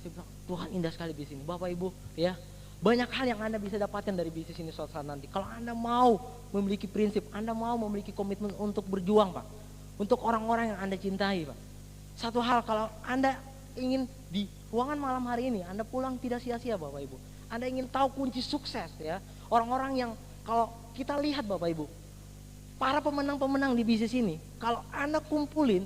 Saya bilang Tuhan indah sekali bisnis ini. Bapak Ibu ya, banyak hal yang Anda bisa dapatkan dari bisnis ini suatu saat nanti. Kalau Anda mau memiliki prinsip, Anda mau memiliki komitmen untuk berjuang Pak. Untuk orang-orang yang Anda cintai Pak. Satu hal, kalau Anda ingin di ruangan malam hari ini, Anda pulang tidak sia-sia Bapak Ibu. Anda ingin tahu kunci sukses ya. Orang-orang yang kalau kita lihat Bapak Ibu, para pemenang-pemenang di bisnis ini, kalau Anda kumpulin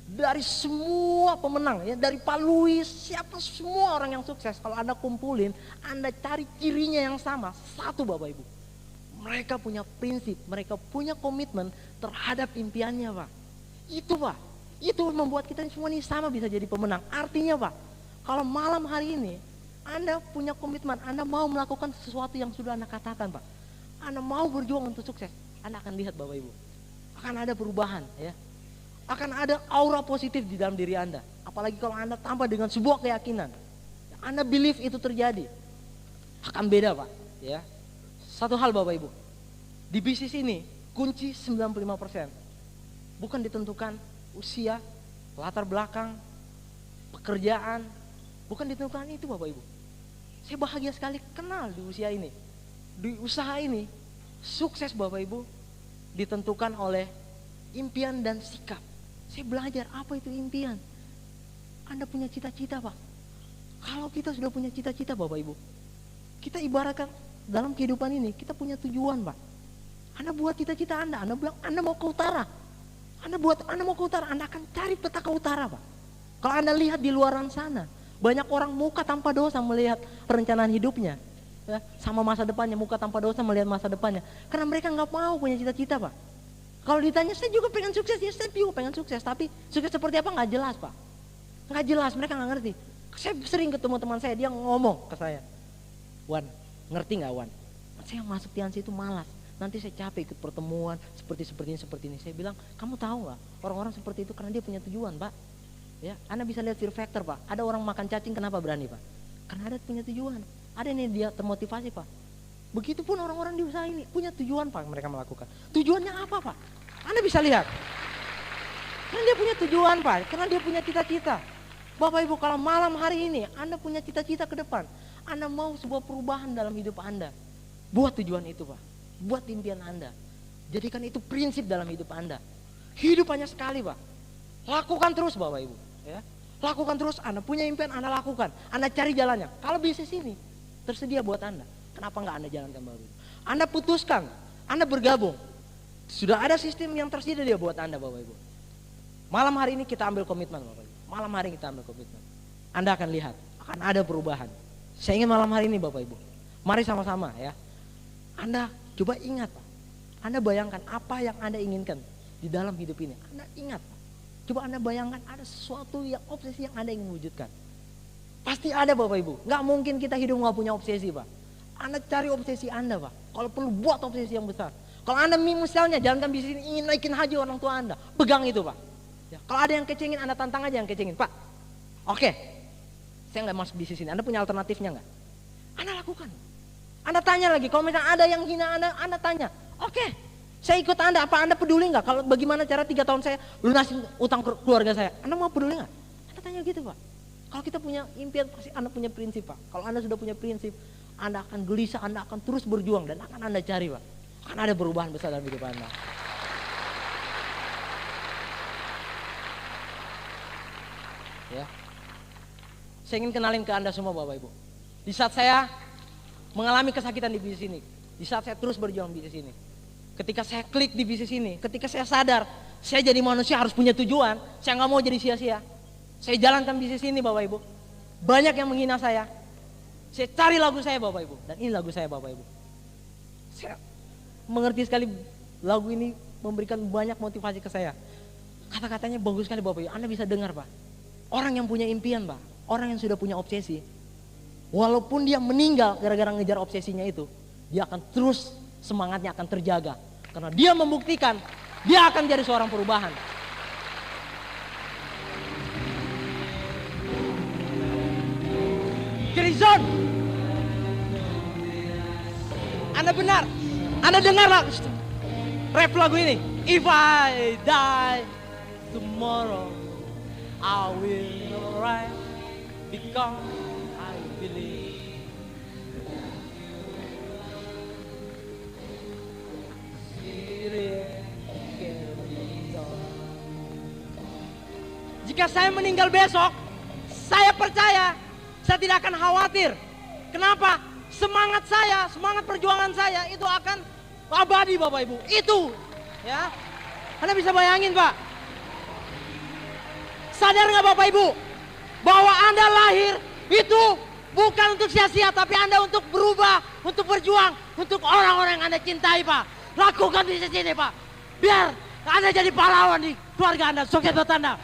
dari semua pemenang ya, dari Pak Louis, siapa semua orang yang sukses, kalau Anda kumpulin, Anda cari cirinya yang sama, satu Bapak Ibu. Mereka punya prinsip, mereka punya komitmen terhadap impiannya Pak. Itu Pak. Itu membuat kita semua ini sama bisa jadi pemenang. Artinya Pak, kalau malam hari ini Anda punya komitmen, Anda mau melakukan sesuatu yang sudah Anda katakan Pak, Anda mau berjuang untuk sukses, Anda akan lihat Bapak Ibu, akan ada perubahan ya, akan ada aura positif di dalam diri Anda. Apalagi kalau Anda tambah dengan sebuah keyakinan, Anda believe itu terjadi, akan beda Pak ya. Satu hal Bapak Ibu, di bisnis ini kunci 95% bukan ditentukan usia, latar belakang, pekerjaan, bukan ditentukan itu Bapak Ibu. Saya bahagia sekali kenal di usia ini, di usaha ini. Sukses Bapak Ibu ditentukan oleh impian dan sikap. Saya belajar apa itu impian. Anda punya cita-cita Pak. Kalau kita sudah punya cita-cita Bapak Ibu, kita ibaratkan dalam kehidupan ini kita punya tujuan Pak. Anda buat cita-cita Anda bilang Anda mau ke utara. Anda mau ke utara, Anda akan cari peta ke utara Pak. Kalau Anda lihat di luaran sana, banyak orang muka tanpa dosa melihat perencanaan hidupnya ya, sama masa depannya, muka tanpa dosa melihat masa depannya. Karena mereka nggak mau punya cita-cita Pak. Kalau ditanya saya juga pengen sukses, ya saya juga pengen sukses, tapi sukses seperti apa nggak jelas Pak. Nggak jelas, mereka nggak ngerti. Saya sering ketemu teman saya, dia ngomong ke saya, Wan, ngerti nggak Wan? Saya masuk Tiansi itu malas. Nanti saya capek ikut pertemuan seperti ini. Saya bilang, kamu tahu nggak? Orang-orang seperti itu karena dia punya tujuan, Pak. Ya, Anda bisa lihat fear factor, Pak. Ada orang makan cacing, kenapa berani, Pak? Karena ada punya tujuan. Ada nih dia termotivasi, Pak. Begitupun orang-orang di usaha ini punya tujuan, Pak. Mereka melakukan. Tujuannya apa, Pak? Anda bisa lihat. Karena dia punya tujuan, Pak. Karena dia punya cita-cita. Bapak Ibu, kalau malam hari ini Anda punya cita-cita ke depan, Anda mau sebuah perubahan dalam hidup Anda, buat tujuan itu, Pak. Buat impian Anda. Jadikan itu prinsip dalam hidup Anda. Hidup hanya sekali Pak. Lakukan terus Bapak Ibu ya. Lakukan terus, Anda punya impian Anda lakukan. Anda cari jalannya. Kalau bisnis ini tersedia buat Anda, kenapa enggak Anda jalankan Bapak Ibu? Anda putuskan, Anda bergabung. Sudah ada sistem yang tersedia buat Anda Bapak Ibu. Malam hari ini kita ambil komitmen Bapak Ibu. Malam hari ini kita ambil komitmen. Anda akan lihat, akan ada perubahan. Saya ingin malam hari ini Bapak Ibu, mari sama-sama ya. Anda coba ingat Pak, Anda bayangkan apa yang Anda inginkan di dalam hidup ini. Anda ingat Pak, coba Anda bayangkan ada sesuatu yang obsesi yang Anda ingin wujudkan. Pasti ada Bapak Ibu, gak mungkin kita hidup gak punya obsesi Pak. Anda cari obsesi Anda Pak, Kalau perlu buat obsesi yang besar. Kalau Anda misalnya jalankan bisnis ini ingin naikin haji orang tua Anda, pegang itu Pak. Ya, kalau ada yang kecengin, Anda tantang aja yang kecengin. Pak, oke, saya nggak masuk bisnis ini. Anda punya alternatifnya nggak? Anda lakukan. Anda tanya lagi, kalau misalnya ada yang hina Anda tanya. Oke, saya ikut Anda, apa Anda peduli nggak? Kalau bagaimana cara 3 tahun saya lunasin utang keluarga saya? Anda mau peduli nggak? Anda tanya gitu Pak. Kalau kita punya impian, pasti Anda punya prinsip Pak. Kalau Anda sudah punya prinsip, Anda akan gelisah, Anda akan terus berjuang dan akan Anda cari Pak. Akan ada perubahan besar dalam hidup Anda. Ya. Saya ingin kenalin ke Anda semua Bapak Ibu. Di saat saya mengalami kesakitan di bisnis ini, di saat saya terus berjuang di bisnis ini, ketika saya klik di bisnis ini, ketika saya sadar saya jadi manusia harus punya tujuan, saya nggak mau jadi sia-sia. Saya jalankan bisnis ini Bapak Ibu. Banyak yang menghina saya. Saya cari lagu saya Bapak Ibu, dan ini lagu saya Bapak Ibu. Saya mengerti sekali lagu ini memberikan banyak motivasi ke saya. Kata-katanya bagus sekali Bapak Ibu. Anda bisa dengar Pak. Orang yang punya impian Pak, orang yang sudah punya obsesi, walaupun dia meninggal gara-gara ngejar obsesinya itu, dia akan terus semangatnya akan terjaga. Karena dia membuktikan dia akan jadi seorang perubahan. Krison, Anda benar, Anda dengar rap lagu ini. If I die tomorrow, I will rise because I believe. Jika saya meninggal besok, saya percaya saya tidak akan khawatir. Kenapa? Semangat saya, semangat perjuangan saya itu akan abadi Bapak Ibu. Itu ya. Anda bisa bayangin Pak. Sadar nggak Bapak Ibu? Bahwa Anda lahir itu bukan untuk sia-sia, tapi Anda untuk berubah, untuk berjuang, untuk orang-orang yang Anda cintai Pak. Lakukan bisnis ini Pak. Biar Anda jadi pahlawan di keluarga Anda. Sukses buat Anda.